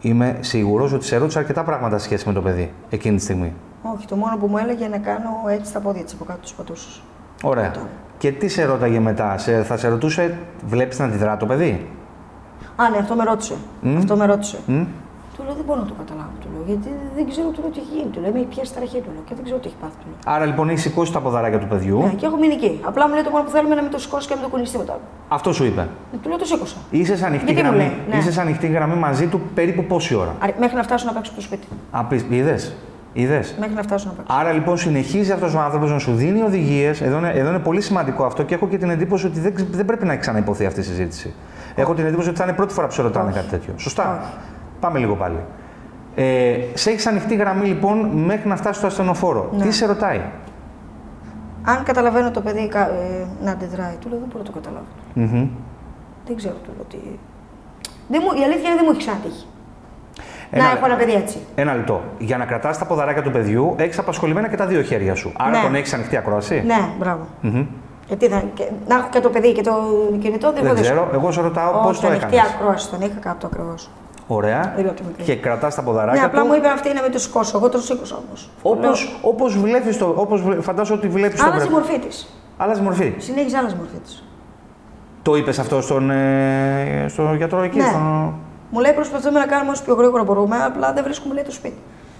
Είμαι σίγουρος ότι σε ρώτησε αρκετά πράγματα σε σχέση με το παιδί εκείνη τη στιγμή. Όχι, το μόνο που μου έλεγε να κάνω έτσι τα πόδια της από κάτω τους πατούσους. Ωραία. Και τι σε ρώταγε μετά, θα σε ρωτούσε, βλέπεις να αντιδρά το παιδί? Α, ναι, αυτό με ρώτησε. Αυτό με ρώτησε. Του λέω δεν μπορώ να το καταλάβω. Του λέω λέω. Γιατί δεν ξέρω του τι έχει γίνει. Του λέει: με έχει πιάσει τραχή του λέω, και δεν ξέρω τι έχει πάθει του λέω. Άρα λοιπόν έχει σηκώσει τα ποδαράκια του παιδιού. Ναι, και έχω μείνει εκεί. Απλά μου λέει το μόνο που θέλουμε είναι να μην το σηκώσει και να μην το κουνήσει τίποτα άλλο. Αυτό σου είπε. Του λέω: το σήκωσα. Είσαι σε ανοιχτή Γιατί μου γραμμή. λέει, ναι. Είσαι σε ανοιχτή γραμμή μαζί του περίπου πόση ώρα. Μέχρι να φτάσω να παίξω στο σπίτι. Είδες. Μέχρι να φτάσω να παίξω. Άρα λοιπόν συνεχίζει αυτός ο άνθρωπος να σου δίνει οδηγίες. Εδώ είναι πολύ σημαντικό αυτό και έχω και την εντύπωση ότι δεν πρέπει να ξαναυποθεί αυτή η συζήτηση. Έχω την εντύπωση ότι θα είναι η πρώτη φορά που σε ρωτάνε κάτι τέτοιο. Σωστά. Πάμε λίγο πάλι. Σε έχεις ανοιχτή γραμμή λοιπόν μέχρι να φτάσει στο ασθενοφόρο. Ναι. Τι σε ρωτάει? Αν καταλαβαίνω το παιδί να αντιδράει, του λέω δεν μπορώ να το καταλάβω. Δεν ξέρω, του λέω τι. Η αλήθεια είναι δεν μου έχει ξανατύχει. Να έχω ένα παιδί έτσι. Ένα λεπτό. Για να κρατάς τα ποδαράκια του παιδιού, έχεις απασχολημένα και τα δύο χέρια σου. Άρα ναι. τον έχεις ανοιχτή ακρόαση. Ναι, μπράβο. Γιατί να έχω και το παιδί και το κινητό, δεν ξέρω. Εγώ σε ρωτάω πώς το έκανες. Ανοιχτή ακρόαση, τον είχα κάτω ακριβώς. Ωραία. Και κρατάς τα ποδαράκια. Ναι, απλά μου είπε αυτή να μην το σηκώσω. Εγώ το σήκωσα όμως. Όπως βλέπεις το. Φαντάζομαι ότι βλέπεις το. Άλλαζε η μορφή της. Άλλαζε μορφή. Συνέχιζε άλλαζε μορφή της. Το είπες αυτό στον γιατρό εκεί? Ναι. Μου λέει προσπαθούμε να κάνουμε όσο πιο γρήγορα μπορούμε, απλά δεν βρίσκουμε λέει το σπίτι.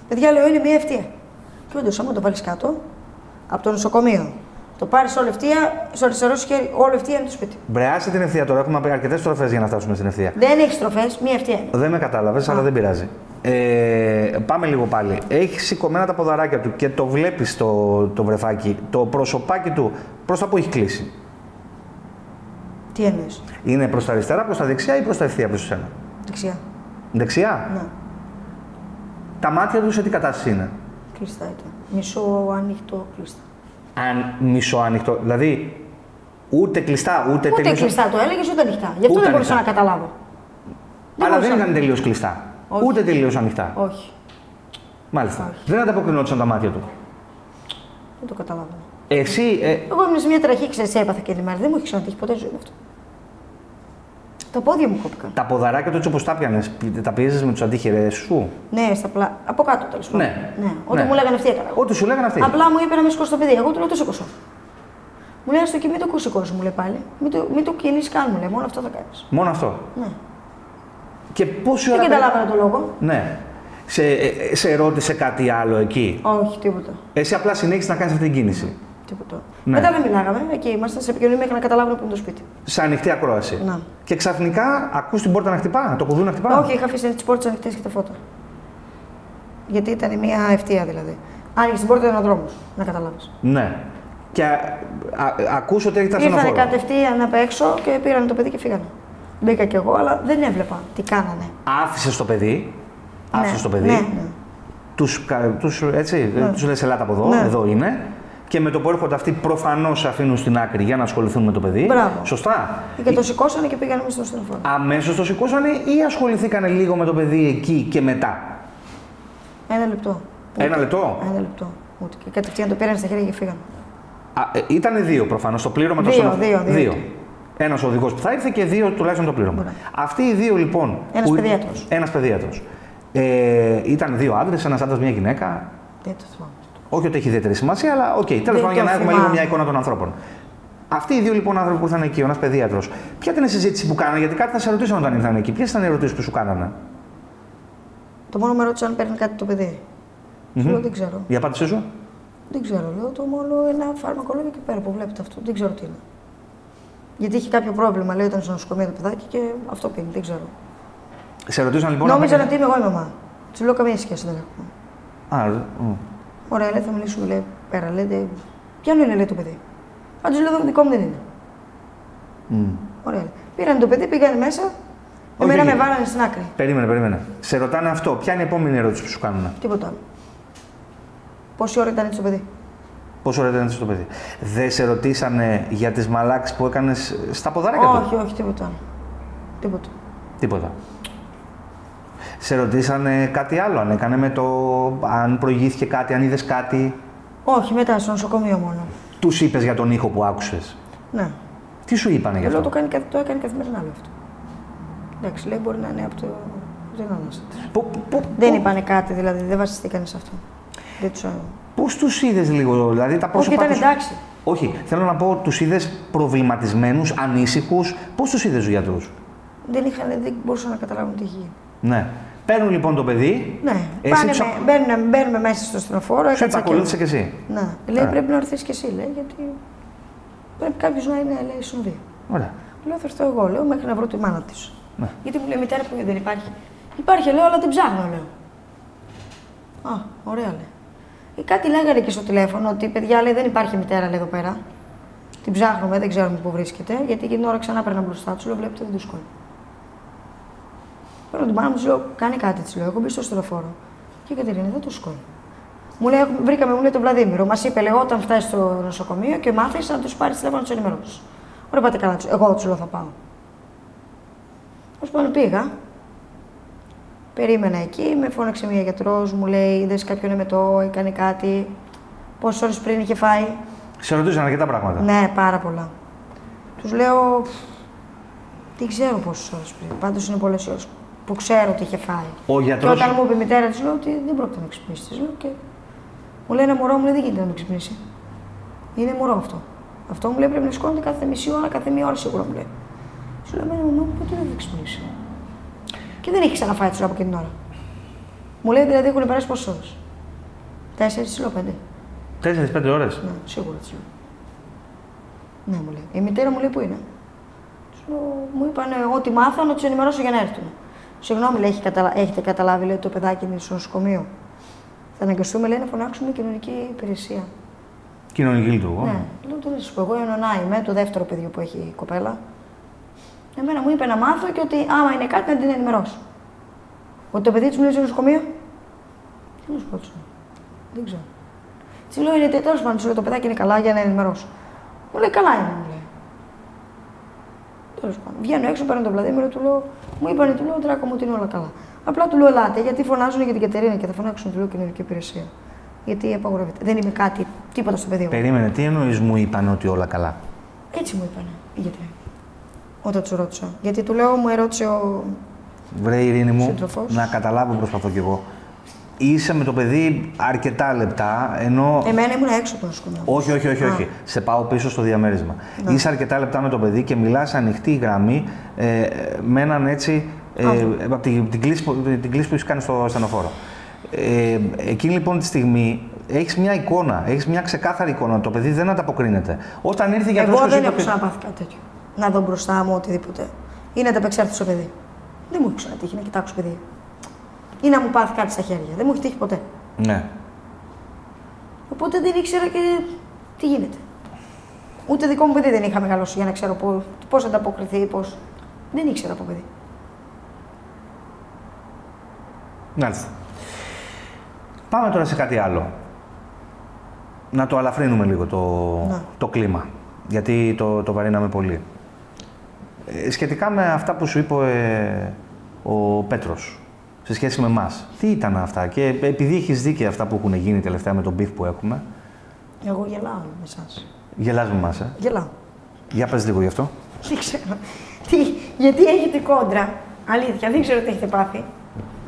Παιδιά, λέω είναι μια ευθεία. Και όντως, άμα το βάλεις κάτω από το νοσοκομείο, το πάρεις όλη ευθεία, στο αριστερό σου χέρι, όλη ευθεία είναι το σπίτι. Μπρεάσε την ευθεία τώρα. Έχουμε αρκετές στροφές για να φτάσουμε στην ευθεία. Δεν έχει στροφές, μια ευθεία είναι. Δεν με κατάλαβες, αλλά δεν πειράζει. Πάμε λίγο πάλι. Έχει σηκωμένα τα ποδαράκια του και το βλέπεις το βρεφάκι, το προσωπάκι του προς τα που έχει κλείσει. Τι εννοείς? Είναι προς τα αριστερά, προς τα δεξιά ή προς τα ευθεία προς εσένα? Δεξιά. Δεξιά? Ναι. Τα μάτια του σε τι κατάσταση είναι? Κλειστά ήταν. Μισό ανοιχτό, κλειστά. Μισό ανοιχτό, δηλαδή ούτε κλειστά, ούτε τελείως. Ούτε κλειστά το έλεγες, ούτε ανοιχτά. Γι' αυτό δεν μπορούσα να καταλάβω. Αλλά δεν ήταν τελείως κλειστά. Όχι. Ούτε τελείως ανοιχτά. Όχι. Μάλιστα. Όχι. Δεν ανταποκρινόντουσαν τα μάτια του. Δεν το καταλάβω. Εσύ. Εγώ ήμουν σε μια τραχή, ξέρεις, έπαθα και τη μέρα. Δεν μου έχει ξανατύχει ποτέ ζωή με αυτό. Τα πόδια μου κόπηκαν. Τα ποδαράκια του έτσι όπως τα πιάνες, τα πιέζεις με τους αντίχειρες σου? Ναι, από κάτω τέλος πάντων. Ναι. Ό,τι μου λέγανε αυτοί έκανα. Ό,τι σου λέγανε αυτοί. Απλά μου είπε να με σηκώσει το παιδί. Εγώ του λέω το σηκώσω. Μου λέει στο και μην το σηκώσει, μου λέει πάλι. Μην το κινείς καν, μου λέει. Μόνο αυτό θα κάνεις. Μόνο αυτό. Ναι. Και πόση ώρα. Δεν καταλάβανα το λόγο. Ναι. Σε ρώτησε κάτι άλλο εκεί? Όχι, τίποτα. Εσύ απλά συνέχισες να κάνεις αυτή την κίνηση? Τίποτα. Ναι. Μετά δεν μιλάγαμε, εκεί ήμασταν σε επικοινωνία μέχρι να καταλάβουμε που είναι το σπίτι. Σε ανοιχτή ακρόαση. Να. Και ξαφνικά ακούς την πόρτα να χτυπά, το κουδού να χτυπά? Όχι, είχα αφήσει τις πόρτες ανοιχτές και τα φώτα. Γιατί ήταν μια ευθεία δηλαδή. Άνοιγε την πόρτα, ήταν ο δρόμος, να καταλάβεις. Ναι. Και ακούς ότι έρχεται ασθενοφόρο. ασθενοφόρο. Ήρθανε κατευθείαν απ' έξω και πήραν το παιδί και φύγανε. Μπήκα κι εγώ, αλλά δεν έβλεπα τι κάνανε. Άφησες το παιδί. Ναι. Το παιδί. Ναι. Τους λες ελάτε από εδώ, ναι. Εδώ είναι. Και με το που έρχονται αυτοί προφανώς σε αφήνουν στην άκρη για να ασχοληθούν με το παιδί. Μπράβο. Σωστά. Και το σηκώσανε και πήγανε μέσα στο ασθενοφόρο. Αμέσως το σηκώσανε ή ασχοληθήκανε λίγο με το παιδί εκεί και μετά? Ένα λεπτό. Ένα λεπτό. Ένα λεπτό. Ούτε. Και κατευθείαν το πήραν στα χέρια και φύγανε. Ήτανε δύο προφανώς. Το πλήρωμα το δύο. Ένας οδηγός που θα ήρθε και δύο τουλάχιστον το πλήρωμα. Αυτοί οι δύο λοιπόν. Ένας παιδίατρος. Ήταν δύο άντρες, ένας άντρας, μια γυναίκα. Δεν το θυμάμαι. Όχι ότι έχει ιδιαίτερη σημασία, αλλά τέλος πάντων για να έχουμε λίγο μια εικόνα των ανθρώπων. Αυτοί οι δύο λοιπόν άνθρωποι που ήρθαν εκεί, ο ένας παιδίατρος, ποια ήταν η συζήτηση που κάνανε, γιατί κάτι θα σε ρωτήσαν όταν ήρθαν εκεί, ποιες ήταν οι ερωτήσεις που σου κάνανε? Το μόνο με ρώτησε αν παίρνει κάτι το παιδί. Σου λέω δεν ξέρω. Η απάντησή σου? Δεν ξέρω. Λέω το μόνο ένα φαρμακολόγιο εκεί πέρα που βλέπετε αυτό. Δεν ξέρω τι είναι. Γιατί είχε κάποιο πρόβλημα, λέει, ήταν στο νοσοκομείο το παιδάκι και αυτό πίνει. Δεν ξέρω. Σε ρωτήσαν λοιπόν. Νόμιζαν ότι είμαι εγώ η μαμά. Του λέω καμία σχέση δεν έχουμε. Ωραία, λέει, θα μιλήσουμε, λέει, πέρα, λέτε, ποιανού είναι, λέει, το παιδί. Αν τους λέω, δικό μου δεν είναι. Ωραία. Πήραν το παιδί, πήγανε μέσα, εμένα με βάλανε στην άκρη. Περίμενε. Σε ρωτάνε αυτό, ποια είναι η επόμενη ερώτηση που σου κάνουν? Τίποτα άλλο. Πόση ώρα ήταν έτσι το παιδί? Πόση ώρα ήταν έτσι το παιδί? Δεν σε ρωτήσανε για τις μαλάξεις που έκανες στα ποδαράκια του? Όχι, τίποτα άλλο. Τίποτα. Σε ρωτήσανε κάτι άλλο, αν έκανε με το. Αν προηγήθηκε κάτι, αν είδες κάτι? Όχι, μετά στο νοσοκομείο μόνο. Τους είπες για τον ήχο που άκουσες? Ναι. Τι σου είπανε γι' αυτό? Λέω το έκανε καθημερινά λέω αυτό. Εντάξει, λέει μπορεί να είναι από το. Δεν ανάσταται. Δεν είπανε κάτι, δηλαδή δεν βασιστήκανε σε αυτό. Πώς τους είδες λίγο, δηλαδή τα πρόσωπα? Όχι, ήταν εντάξει. Όχι, θέλω να πω, τους είδες προβληματισμένους, ανήσυχους, πώς τους είδες τους γιατρούς? Δεν μπορούσαν να καταλάβουν τι είχε γίνει. Ναι. Παίρνουν λοιπόν το παιδί. Ναι, μπαίνουμε μέσα στο ασθενοφόρο. Σου ακολούθησε και εσύ. Ναι, λέει πρέπει να έρθεις και εσύ, λέει, γιατί πρέπει κάποιος να είναι, λέει, συνοδεία. Ωραία. Λέω θα έρθω εγώ, λέω, μέχρι να βρω τη μάνα της. Ναι. Γιατί μου λέει μητέρα που δεν υπάρχει. Υπάρχει, λέω, αλλά την ψάχνω, λέω. Α, ωραία, λέει. Κάτι λέγανε και στο τηλέφωνο ότι παιδιά, λέει, δεν υπάρχει μητέρα, λέει, εδώ πέρα. Την ψάχνουμε, δεν ξέρουμε πού βρίσκεται, γιατί εκείνη την ώρα ξανά παίρνω μπροστά του, λέω, βλέπετε, δεν του σκόνη. Παίρνω την μάνα μου, λέω, κάνει κάτι, τη λέω, έχω μπει στο ασθενοφόρο. Και η Κατερίνα δεν του σκόνη. Μου λέει, βρήκαμε, μου λέει τον Βλαδίμηρο. Μα είπε, λέει, όταν φτάσει στο νοσοκομείο και μάθει να του πάρει τηλέφωνο να του ενημερώσει. Ωραία, πάτε καλά, εγώ του λέω, θα πάω. Όσο πάνω πήγα, περίμενα εκεί, με φώναξε μια γιατρός, μου λέει, είδες κάποιον εμετό, έκανε κάτι, πόσες ώρες πριν είχε φάει. Σε ρωτήσαν αρκετά πράγματα. Ναι, πάρα πολλά. Τους λέω, δεν ξέρω πόσες ώρες πριν, πάντως είναι πολλές ώρες που ξέρω ότι είχε φάει. Ο γιατρός... Και όταν μου είπε η μητέρα της, λέω ότι δεν πρόκειται να με ξυπνήσει, της λέω και μου λέει ένα μωρό, μου λέει δεν γίνεται να με ξυπνήσει. Είναι μωρό αυτό. Αυτό μου λέει πρέπει να σηκώνεται κάθε μισή ώρα, κάθε μία ώρα σίγουρα μου λέει. Σου λέω, εμένα μου είπε ότι δεν θα ξυπνήσει. Και δεν είχε ξαναφάει του από εκείνη την ώρα. Μου λέει δηλαδή έχουν περάσει πόσες ώρες. 4, της λέω 5. 4-5 ώρες. Ναι, σίγουρα της λέω. Ναι, μου λέει. Η μητέρα μου λέει πού είναι. Της λέω, μου είπαν ό,τι μάθα να του ενημερώσω για να έρθουν. Συγγνώμη, λέει, έχετε καταλάβει, λέει, το παιδάκι είναι στο νοσοκομείο. Θα αναγκαστούμε, λέει, να φωνάξουμε κοινωνική υπηρεσία. Κοινωνική λειτουργό. Ναι, λέω το δεν σου πω. Εγώ ενωνά είμαι, το δεύτερο παιδί που έχει η κοπέλα. Εμένα μου είπε να μάθω και ότι άμα είναι κάτι να την ενημερώσω. Ότι το παιδί της μου λέει στο νοσοκομείο. Τι να σου πω, δεν ξέρω. Τη λέω είναι τέλος πάντων, το παιδάκι είναι καλά για να ενημερώσω. Μου λέει καλά είναι, μου λέει. Τέλος πάντων. Βγαίνω έξω, παίρνω τον Βλαδίμηρο, του λέω, μου είπανε, του λέω Δράκο μου ότι είναι όλα καλά. Απλά του λέω ελάτε, γιατί φωνάζουν για την Κατερίνα και θα φωνάξουν, του λέω κοινωνική υπηρεσία. Γιατί απαγορεύεται. Δεν είμαι κάτι, τίποτα στο παιδί μου. Περίμενε, τι εννοείς μου είπαν ότι όλα καλά. Έτσι μου είπανε. Γιατί. Όταν του ρώτησα. Γιατί του λέω, μου ερώτησε ο. Βρε Ειρήνη μου, σύντροφος. να καταλάβω προσπαθώ κι εγώ. Είσαι με το παιδί αρκετά λεπτά, ενώ. Εμένα ήμουν έξω από το νοσοκομείο. Όχι. Σε πάω πίσω στο διαμέρισμα. Ναι. Είσαι αρκετά λεπτά με το παιδί και μιλάς ανοιχτή γραμμή με έναν έτσι. Από την κλίση που έχει κάνει στο ασθενοφόρο. Εκείνη λοιπόν τη στιγμή έχεις μια εικόνα, έχεις μια ξεκάθαρη εικόνα. Το παιδί δεν ανταποκρίνεται. Όταν ήρθε για εγώ δεν έχω ξαναπάθει κάτι τέτοιο. Να δω μπροστά μου οτιδήποτε. Ή να ανταπεξέλθω στο παιδί. Δεν μου έχει ξανατύχει να κοιτάξω παιδί. Ή να μου πάθει κάτι στα χέρια. Δεν μου έχει τύχει ποτέ. Ναι. Οπότε δεν ήξερα και τι γίνεται. Ούτε δικό μου παιδί δεν είχα μεγαλώσει για να ξέρω πώς ανταποκριθεί, πώς. Δεν ήξερα από παιδί. Μάλιστα. Πάμε τώρα σε κάτι άλλο. Να το αλαφρύνουμε λίγο το κλίμα. Γιατί το βαρύναμε πολύ. Σχετικά με αυτά που σου είπε ο Πέτρος, σε σχέση με εμάς. Τι ήταν αυτά και επειδή έχεις δει και αυτά που έχουν γίνει τελευταία με τον μπιφ που έχουμε. Εγώ γελάω με εσάς. Γελάς με εμάς, Γελάω. Για πες λίγο γι' αυτό. Δεν ξέρω. Γιατί έχετε κόντρα. Αλήθεια, δεν ξέρω τι έχετε πάθει.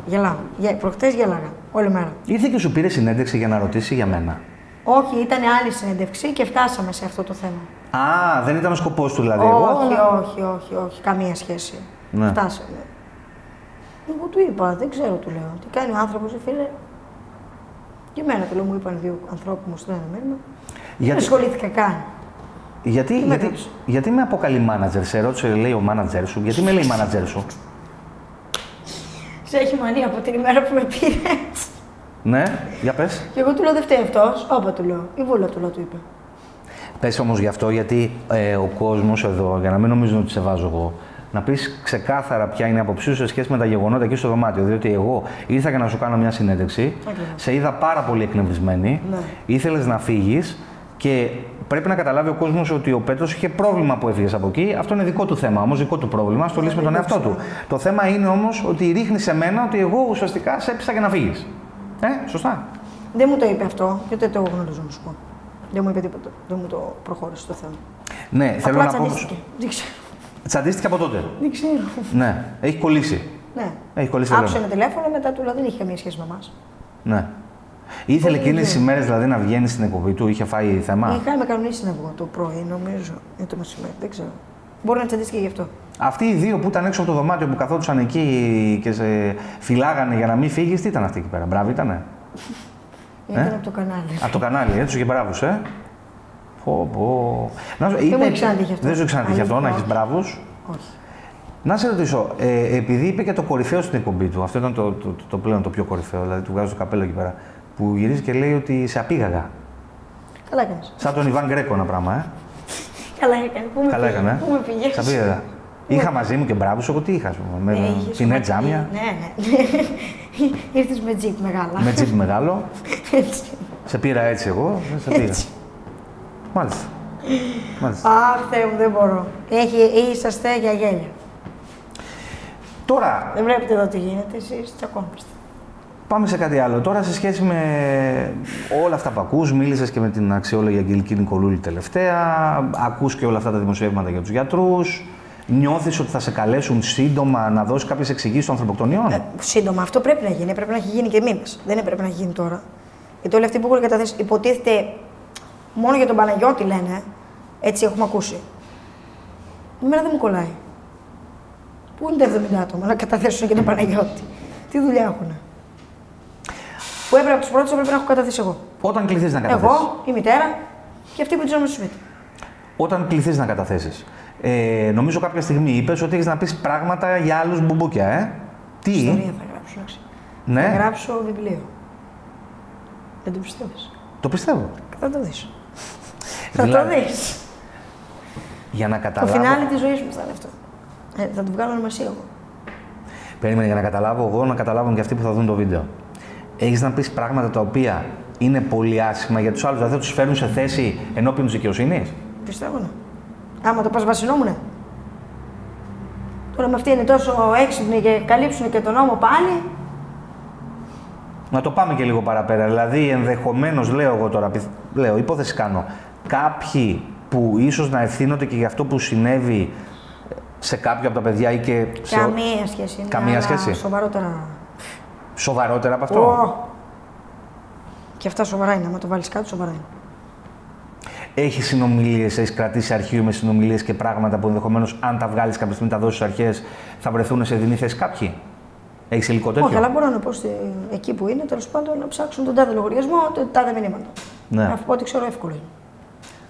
Γελάω. Προχτές γέλαγα. Όλη μέρα. Ήρθε και σου πήρε συνέντευξη για να ρωτήσει για μένα. Όχι, ήταν άλλη συνέντευξη και φτάσαμε σε αυτό το θέμα. Α, δεν ήταν ο σκοπός του δηλαδή. Όχι, καμία σχέση. Ναι. Φτάσαμε. Εγώ του είπα, δεν ξέρω, του λέω. Τι κάνει ο άνθρωπος, φίλε. Και εμένα του λέω, μου είπαν δύο ανθρώποι μου στέλνουν μήνυμα. Δεν ασχολήθηκα καν. Γιατί με αποκαλεί μάνατζερ, σε ρώτησε, λέει ο μάνατζερ σου, γιατί με λέει μάνατζερ σου. Σε έχει μανία από την ημέρα που με πήρε. Ναι, για πες. Και εγώ του λέω δεν φταίει αυτός, όπα του λέω. Η Βούλα του λέω, του είπε. Πες όμως γι' αυτό, γιατί ο κόσμος εδώ, για να μην νομίζουν ότι σε βάζω εγώ, να πεις ξεκάθαρα ποια είναι η άποψή σου σε σχέση με τα γεγονότα εκεί στο δωμάτιο. Διότι εγώ ήρθα για να σου κάνω μια συνέντευξη, σε είδα πάρα πολύ εκνευρισμένη, ήθελες να φύγεις και πρέπει να καταλάβει ο κόσμος ότι ο Πέτρος είχε πρόβλημα που έφυγες από εκεί. Αυτό είναι δικό του θέμα, όμως δικό του πρόβλημα, στο λύσει με τον εαυτό του. Το θέμα είναι όμως ότι ρίχνει σε μένα ότι εγώ ουσιαστικά σε έπεισα για να φύγεις. Σωστά. Δεν μου το είπε αυτό, και ούτε το γνωρίζω να σου πω. Δεν μου είπε τίποτα. Δεν μου το προχώρησε το θέμα. Ναι, θέλω να πω. Δεν ξέρω. Τσαντίστηκε από τότε. Δεν ξέρω. Ναι, έχει κολλήσει. Ναι. Έχει κολλήσει. Άκουσε ένα τηλέφωνο, μετά του λέω δεν είχε καμία σχέση με εμάς. Ναι. Ήθελε εκείνες τις ημέρες δηλαδή να βγαίνει στην εκπομπή του, είχε φάει θέμα. Είχαμε κανονίσει να βγω το πρωί, νομίζω, ή το μεσημέρι, δεν ξέρω. Μπορεί να τσαντίστηκε γι' αυτό. Αυτοί οι δύο που ήταν έξω από το δωμάτιο που καθόντουσαν εκεί και σε φυλάγανε για να μην φύγεις, τι ήταν αυτοί εκεί πέρα, μπράβοι ήτανε? Ήταν από το κανάλι. Από το κανάλι, τους είχε μπράβους, Πω. Δεν μου ξανατύχει αυτό. Δεν σου ξανατύχει αυτό, να έχεις μπράβους? Όχι. Να σε ρωτήσω, επειδή είπε και το κορυφαίο στην εκπομπή του, αυτό ήταν το πλέον το πιο κορυφαίο, δηλαδή του βγάζω το καπέλο εκεί πέρα, που γυρίζει και λέει ότι σε απήγαγα. Καλά έκανες. Σαν τον Ιβάν Γκρέκο ένα πράγμα, Καλά έκανε. Καλά έκανε. Πού με πήγες? Σε απήγαγα. Είχα μαζί μου και μπράβους, εγώ τι είχα, ας πούμε, με φινέ τζάμια. Ναι. Ήρθες με τζιπ μεγάλα. Με τζιπ μεγάλο. Έτσι. Σε πήρα έτσι εγώ, σε πήγα. Μάλιστα. Αχ, Θεέ μου, δεν μπορώ. Είσαστε για γέλια. Τώρα, Δεν βλέπετε εδώ τι γίνεται, εσείς τσακώνεστε. πάμε σε κάτι άλλο. Τώρα, σε σχέση με όλα αυτά που ακούς, μίλησες και με την αξιόλογη Αγγελική Νικολούλη τελευταία, ακούς και όλα αυτά τα δημοσιεύματα για τους γιατρούς. Νιώθεις ότι θα σε καλέσουν σύντομα να δώσεις κάποιες εξηγήσεις των ανθρωποκτονιών? Σύντομα, αυτό πρέπει να γίνει. Πρέπει να έχει γίνει και μήνες. Δεν έπρεπε να έχει γίνει τώρα. Γιατί όλοι αυτοί που έχουν καταθέσει, υποτίθεται μόνο για τον Παναγιώτη λένε, έτσι έχουμε ακούσει. Εμένα δεν μου κολλάει. Πού είναι τα 70 άτομα να καταθέσουν για τον Παναγιώτη? Τι δουλειά έχουν? Που έπρεπε από τους πρώτους έπρεπε να έχω καταθέσει εγώ. Όταν κληθείς να καταθέσεις. Εγώ, η μητέρα και αυτή που τη σπίτι. Όταν κληθείς να καταθέσεις. Νομίζω κάποια στιγμή είπες ότι έχεις να πεις πράγματα για άλλους μπουμπούκια, Τι? Ιστορία θα γράψω, να ξέρεις. Ναι. Θα γράψω βιβλίο. Δεν το πιστεύεις? Το πιστεύω. Θα το δεις. Δηλαδή, Θα το δεις. Για να Το καταλάβω. φινάλι της ζωής μου θα είναι αυτό. Θα του βγάλω ονομασία εγώ. Περίμενε, για να καταλάβω εγώ, να καταλάβουν και αυτοί που θα δουν το βίντεο. Έχεις να πεις πράγματα τα οποία είναι πολύ άσχημα για τους άλλους, δηλαδή θα τους φέρουν σε θέση ενώπιον της δικαιοσύνης? Πιστεύω ναι. Άμα το πας βασινόμουνε. Τώρα με αυτή είναι τόσο έξυπνοι και καλύψουν και τον νόμο πάλι. Να το πάμε και λίγο παραπέρα. Δηλαδή, ενδεχομένως, λέω εγώ τώρα, υπόθεση κάνω, κάποιοι που ίσως να ευθύνονται και για αυτό που συνέβη σε κάποιο από τα παιδιά ή και σε. Καμία σχέση. Είναι καμία σχέση. Σοβαρότερα. Σοβαρότερα από αυτό. Και αυτά σοβαρά είναι. Άμα το βάλεις κάτω, σοβαρά είναι. Έχεις συνομιλίες, έχεις κρατήσει αρχείο με συνομιλίες και πράγματα που ενδεχομένως, αν τα βγάλεις κάποια στιγμή, τα δώσεις στις αρχές, θα βρεθούν σε δινή θέση κάποιοι? Έχεις υλικό τέτοιο? Όχι, αλλά μπορώ να πω εκεί που είναι, τέλος πάντων, να ψάξουν τον τάδε λογαριασμό, τον τάδε μηνύματα. Ναι. Να πω ότι ξέρω εύκολο είναι.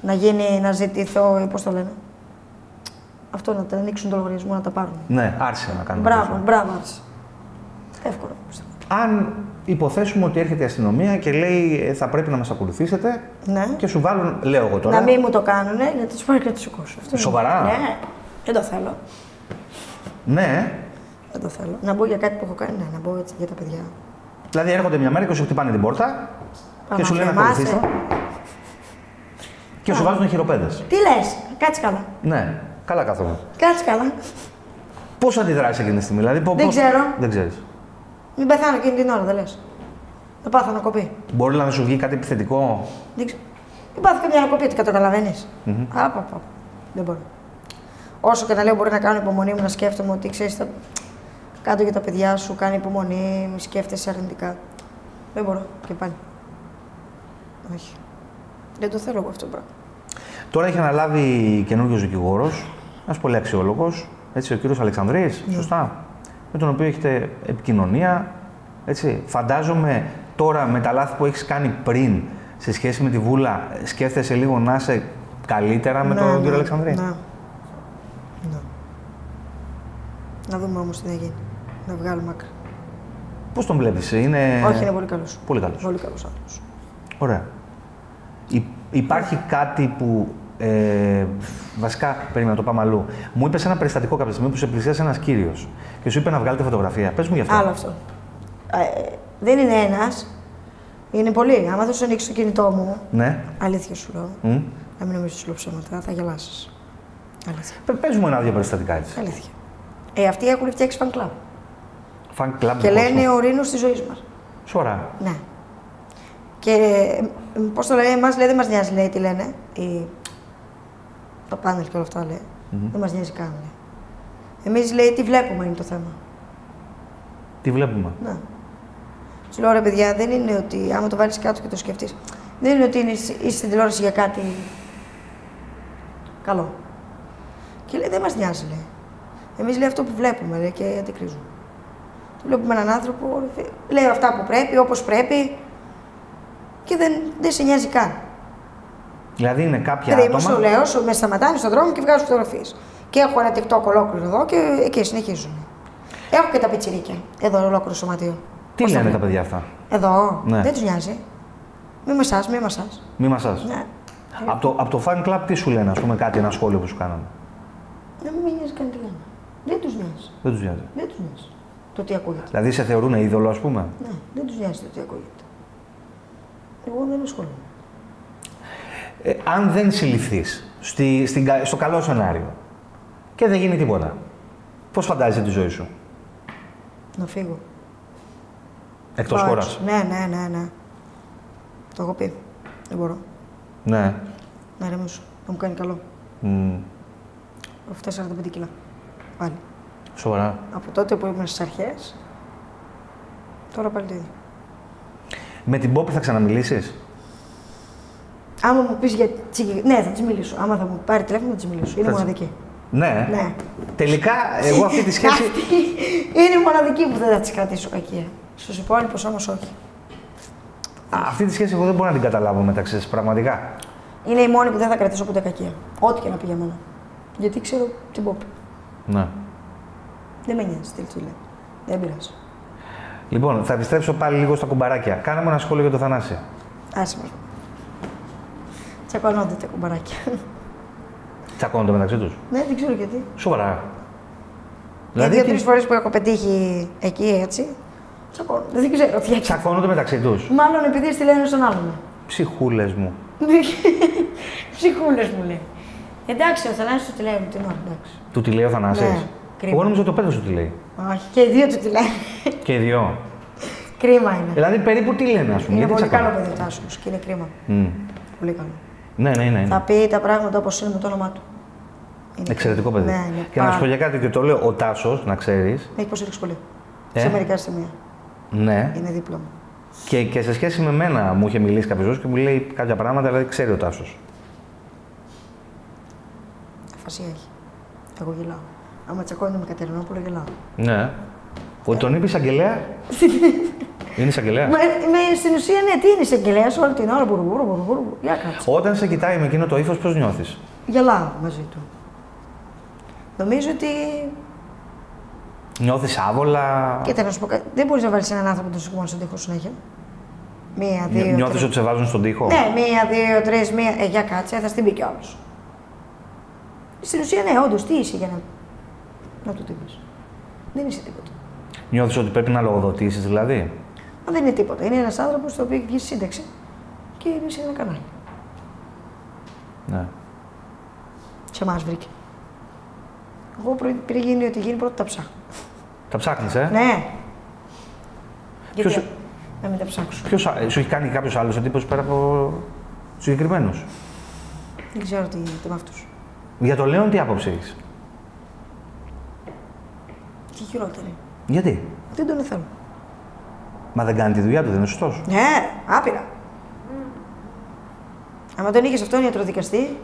Να γίνει, να ζητηθώ, πώς το λένε. Αυτό να τα ανοίξουν το λογαριασμό, να τα πάρουν. Ναι, άρχισε να κάνουμε. Μπράβο, άρχισε. Εύκολο. Αν υποθέσουμε ότι έρχεται η αστυνομία και λέει θα πρέπει να μας ακολουθήσετε, Ναι. και σου βάλουν, λέω εγώ τώρα. Να μην μου το κάνουνε, να τους πάρει και να τους σηκώσω. Σοβαρά? Ναι, δεν το θέλω. Ναι. Δεν το θέλω. Να μπω για κάτι που έχω κάνει, ναι, να μπω έτσι για τα παιδιά. Δηλαδή έρχονται μια μέρα και σου χτυπάνε την πόρτα και σου λένε να ακολουθήσω. Και σου βάζουν χειροπέδες. Τι λες, κάτσε καλά. Ναι, καλά καθόλου. Κάτσε καλά. Πώς αντιδράσεις εκείνη τη στιγμή, δηλαδή? Δεν ξέρω. Δεν ξέρεις. Μην πεθάνω εκείνη την ώρα, δεν λες. Θα πάθω ανακοπή. Μπορεί να σου βγει κάτι επιθετικό? Δεν ξέρω. Μην πάθω καμιά ανακοπή, τι καταλαβαίνεις. Δεν μπορώ. Όσο και να λέω, μπορεί να κάνω υπομονή μου, να σκέφτομαι ότι ξέρεις, θα κάτω για τα παιδιά σου, κάνει υπομονή, μη σκέφτεσαι αρνητικά. Δεν μπορώ και πάλι. Όχι. Δεν το θέλω εγώ αυτό το πράγμα. Τώρα έχει αναλάβει καινούριος δικηγόρος, ένας πολύ αξιόλογος, έτσι, ο κύριος Αλεξανδρής, σωστά, με τον οποίο έχετε επικοινωνία, έτσι. Φαντάζομαι τώρα με τα λάθη που έχεις κάνει πριν σε σχέση με τη Βούλα, σκέφτεσαι λίγο να είσαι καλύτερα με τον κύριο Αλεξανδρή. Ναι. Να δούμε όμως τι θα γίνει. Να βγάλουμε άκρη. Πώς τον βλέπεις, είναι... Όχι, είναι πολύ καλός. Πολύ καλός. Πολύ καλός άνθρωπος. Ωραία. Υπάρχει κάτι που, βασικά, περίμενα να το πάμε αλλού. Μου είπες ένα περιστατικό κάποια στιγμή που σε πλησίασε ένας κύριος και σου είπε να βγάλετε φωτογραφία. Πες μου γι' αυτό. Άλλο αυτό. Δεν είναι ένας, είναι πολλοί. Άμα δεν σου ανοίξει το κινητό μου, Ναι. αλήθεια σου λέω, να μην νομίζεις ότι σου λέω ψέματα, θα γελάσεις. Αλήθεια. Πες μου ένα-δύο περιστατικά έτσι. Αλήθεια. Αυτοί έχουν φτιάξει fan club. Fan club. Και λένε ο Ρήνος της ζωής μας. Σωρά. Ναι. Και πώς το λένε, εμάς λέει, δεν μας νοιάζει, λέει, τι λένε. Το πάνελ και όλα αυτά λέει. Δεν μας νοιάζει καν. Λέει. Εμείς λέει τι βλέπουμε είναι το θέμα. Τι βλέπουμε. Ναι. Σου λέω ρε παιδιά, δεν είναι ότι άμα το βάλεις κάτω και το σκεφτείς, δεν είναι ότι είσαι στην τηλεόραση για κάτι καλό. Και λέει δεν μας νοιάζει, λέει. Εμείς λέει αυτό που βλέπουμε λέει, και αντικρίζουμε. Βλέπουμε έναν άνθρωπο, λέει αυτά που πρέπει, όπως πρέπει και δεν σε νοιάζει καν. Δηλαδή είναι κάποια Δηλαδή, άτομα... λέω, με σταματάνε στον δρόμο και βγάζουν φωτογραφίες. Και έχω ένα TikTok ολόκληρο εδώ και εκεί συνεχίζουν. Έχω και τα πιτσιρίκια, εδώ ολόκληρο σωματείο. Τι λένε τα παιδιά αυτά? Εδώ, ναι. Δεν τους νοιάζει. Μη μασάς, μη μασάς. Μη μασάς. Ναι. Από το fan club τι σου λένε, ας πούμε, κάτι, ένα σχόλιο που σου κάνανε? Να μην με νοιάζει καν τι λένε. Δεν τους νοιάζει. Δεν τους νοιάζει. Δεν τους νοιάζει. Το τι ακούγεται. Δηλαδή σε θεωρούν είδωλο, ας πούμε? Ναι, δεν τους νοιάζει το τι ακούγεται. Εγώ δεν ασχολούμαι. Αν δεν συλληφθείς στο καλό σενάριο και δεν γίνει τίποτα, πώς φαντάζεσαι τη ζωή σου? Να φύγω. Εκτός χώρας? Ναι. Το έχω πει. Δεν μπορώ. Ναι. Να ηρεμήσω. Να μου κάνει καλό. Έχω φτάσει 45 κιλά. Πάλι. Σοβαρά? Από τότε που ήμουν στις αρχές, τώρα πάλι το ίδιο. Με την Πόπη θα ξαναμιλήσεις? Άμα μου πεις για ναι, θα της μιλήσω. Άμα θα μου πάρει τηλέφωνο, θα της μιλήσω. Είναι μοναδική. Ναι. Ναι. Τελικά, εγώ αυτή τη σχέση... Είναι η μοναδική που δεν θα της κρατήσω κακία. Στους υπόλοιπους όμως όχι. Αυτή τη σχέση εγώ δεν μπορώ να την καταλάβω μεταξύ σας, πραγματικά. Είναι η μόνη που δεν θα κρατήσω ποτέ κακία. Ό,τι και να πει για μένα. Γιατί ξέρω την Πόπη. Ναι. Δεν με νοιάζει, τι λέει. Δεν πειράζει. Λοιπόν, θα επιστρέψω πάλι λίγο στα κουμπαράκια. Κάνε μου ένα σχόλιο για το Θανάση. Άσε μας. Τσακώνονται τα κουμπαράκια. Τσακώνονται μεταξύ τους? Ναι, δεν ξέρω γιατί. Σοβαρά? Δηλαδή, δύο-τρεις φορές που έχω πετύχει εκεί έτσι, τσακώνονται. Δεν ξέρω τι. Τσακώνονται μεταξύ τους? Μάλλον επειδή στη λένε στον άλλον. Ψυχούλες μου. Ψυχούλες μου λέει. Εντάξει, ο Θανάσης του τη λέει, την ώρα, εντάξει. Του τη λέει ο Θανάσης? Ναι, κρίμα. Εγώ νομίζω ότι ο Πέτρος του τη λέει. Όχι, και οι δύο του τη λένε. Και οι δυο. Κρίμα είναι. Δηλαδή περίπου τι λένε, ας πούμε. Είναι γιατί πολύ καλό τσακώνονται? παιδί ο Τάσος και είναι κρίμα. Πολύ καλό. Ναι. Θα πει τα πράγματα όπως είναι με το όνομά του. Είναι εξαιρετικό παιδί. Ναι, είναι και να σου πω για κάτι και το λέω, ο Τάσος, να ξέρεις. Με έχει υποστηρίξει πολύ. Σε μερικά σημεία. Ναι. Είναι δίπλα μου. Και σε σχέση με μένα μου είχε μιλήσει κάποιος και μου λέει κάποια πράγματα, δηλαδή ξέρει ο Τάσος. Αφασία έχει. Εγώ γελάω. Άμα τσακώνεται με Κατερινόπουλο, γελάω. Ναι. Ότι τον είπε εισαγγελέα. Είναι εισαγγελέα. Στην ουσία, ναι, τι είναι εισαγγελέα όλη την ώρα. Μπουρμπουρ. Για κάτσε. Όταν σε κοιτάει με εκείνο το ύφος, πώς νιώθεις? Γελάω μαζί του. Νομίζω ότι. Νιώθεις άβολα? Κοίτα, να σου πω κάτι. Δεν μπορεί να βάλει έναν άνθρωπο να τον σηκώνει στον τοίχο συνέχεια. Μία, δύο. Νιώθεις ότι σε βάζουν στον τοίχο? Ναι, μία, δύο, τρεις, μία. Για κάτσε, θα στην πει κι άλλο. Στην ουσία, ναι, όντως, τι είσαι για να του τύπεις. Δεν είσαι τίποτα. Νιώθεις ότι πρέπει να λογοδοτήσεις, δηλαδή? Μα δεν είναι τίποτα. Είναι ένας άνθρωπος το οποίο έχει βγει στη σύνταξη και είναι σε ένα κανάλι. Ναι. Σε εμάς βρήκε. Εγώ πριν γίνει ό,τι γίνει, πρώτα τα ψάχνω. Τα ψάχνεις, Ναι. Ποιος... Γιατί να μην τα ψάξω. Σου έχει κάνει κάποιος άλλος εντύπωση πέρα από συγκεκριμένους? Δεν ξέρω τι γίνεται με αυτούς. Για το Λέον τι άποψη έχεις? Τι χειρότερη. Γιατί? Δεν τον θέλω. Μα δεν κάνει τη δουλειά του, δεν είναι σωστός? Ναι, άπειρα. Αν τον είχες αυτόν ιατροδικαστή,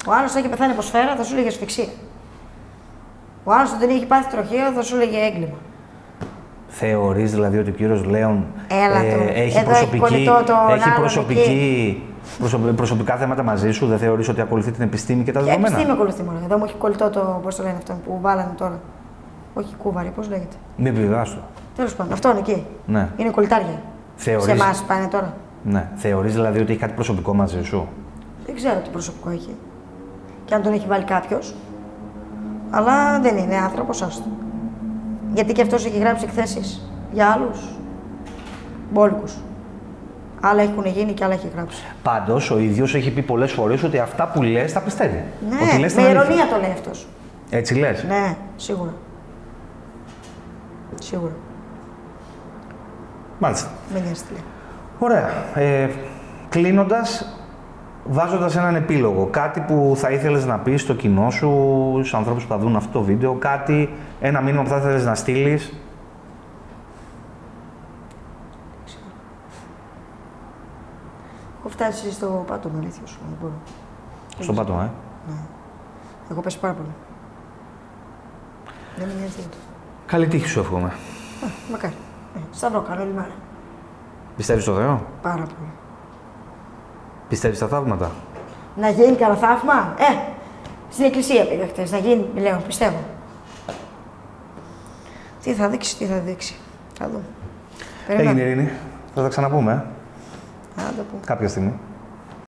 ο άλλος θα είχε πεθάνει από σφαίρα, θα σου έλεγε ασφυξία. Ο άλλος θα τον είχε πάθει τροχαίο, θα σου έλεγε έγκλημα. Θεωρείς δηλαδή ότι ο κύριος Λέον έχει προσωπικά θέματα μαζί σου? Δεν θεωρείς ότι ακολουθεί την επιστήμη και τα δεδομένα? Επιστήμη ακολουθεί μόνο. Εδώ μου έχει κολλητό το, πώς το λένε αυτό που βάλανε τώρα. Όχι κούβαρη, πώς λέγεται. Μη επιβιβάστο. Τέλος πάντων, αυτό είναι εκεί. Ναι. Είναι κολλητάρια. Θεωρείς... Σε εμάς πάνε τώρα. Ναι. Θεωρείς δηλαδή ότι έχει κάτι προσωπικό μαζί σου? Δεν ξέρω τι προσωπικό έχει. Και αν τον έχει βάλει κάποιος. Αλλά δεν είναι άνθρωπος, άστο. Γιατί και αυτός έχει γράψει εκθέσεις για άλλους μπόλικους. Άλλα έχουν γίνει και άλλα έχει γράψει. Πάντως, ο ίδιος έχει πει πολλές φορές ότι αυτά που λες τα πιστεύει. Ναι, ότι λες με ειρωνία το λέει αυτός. Έτσι λες? Ναι, σίγουρα. Σίγουρα. Μάλιστα. Με νοιάζει τι λέει. Ωραία. Κλείνοντας, βάζοντας έναν επίλογο, κάτι που θα ήθελες να πεις στο κοινό σου, στους ανθρώπους που θα δουν αυτό το βίντεο, ένα μήνυμα που θα ήθελες να στείλεις. Έχω φτάσει στο πάτωμα, αλήθεια σου, δεν μπορώ. Στο πάτωμα, Ναι. Έχω πέσει πάρα πολύ. Δεν με νοιάζει τίποτα. Καλή τύχη σου εύχομαι. Μακάρι. Σταυρό κάνω όλη μέρα. Πιστεύεις στο Θεό? Πάρα πολύ. Πιστεύεις στα θαύματα? Να γίνει κανένα θαύμα. Στην εκκλησία πήγα χτες. Να γίνει, λέω, πιστεύω. Τι θα δείξει, τι θα δείξει. Θα δούμε. Έγινε, Ειρήνη. Θα τα ξαναπούμε. Θα τα πούμε. Κάποια στιγμή.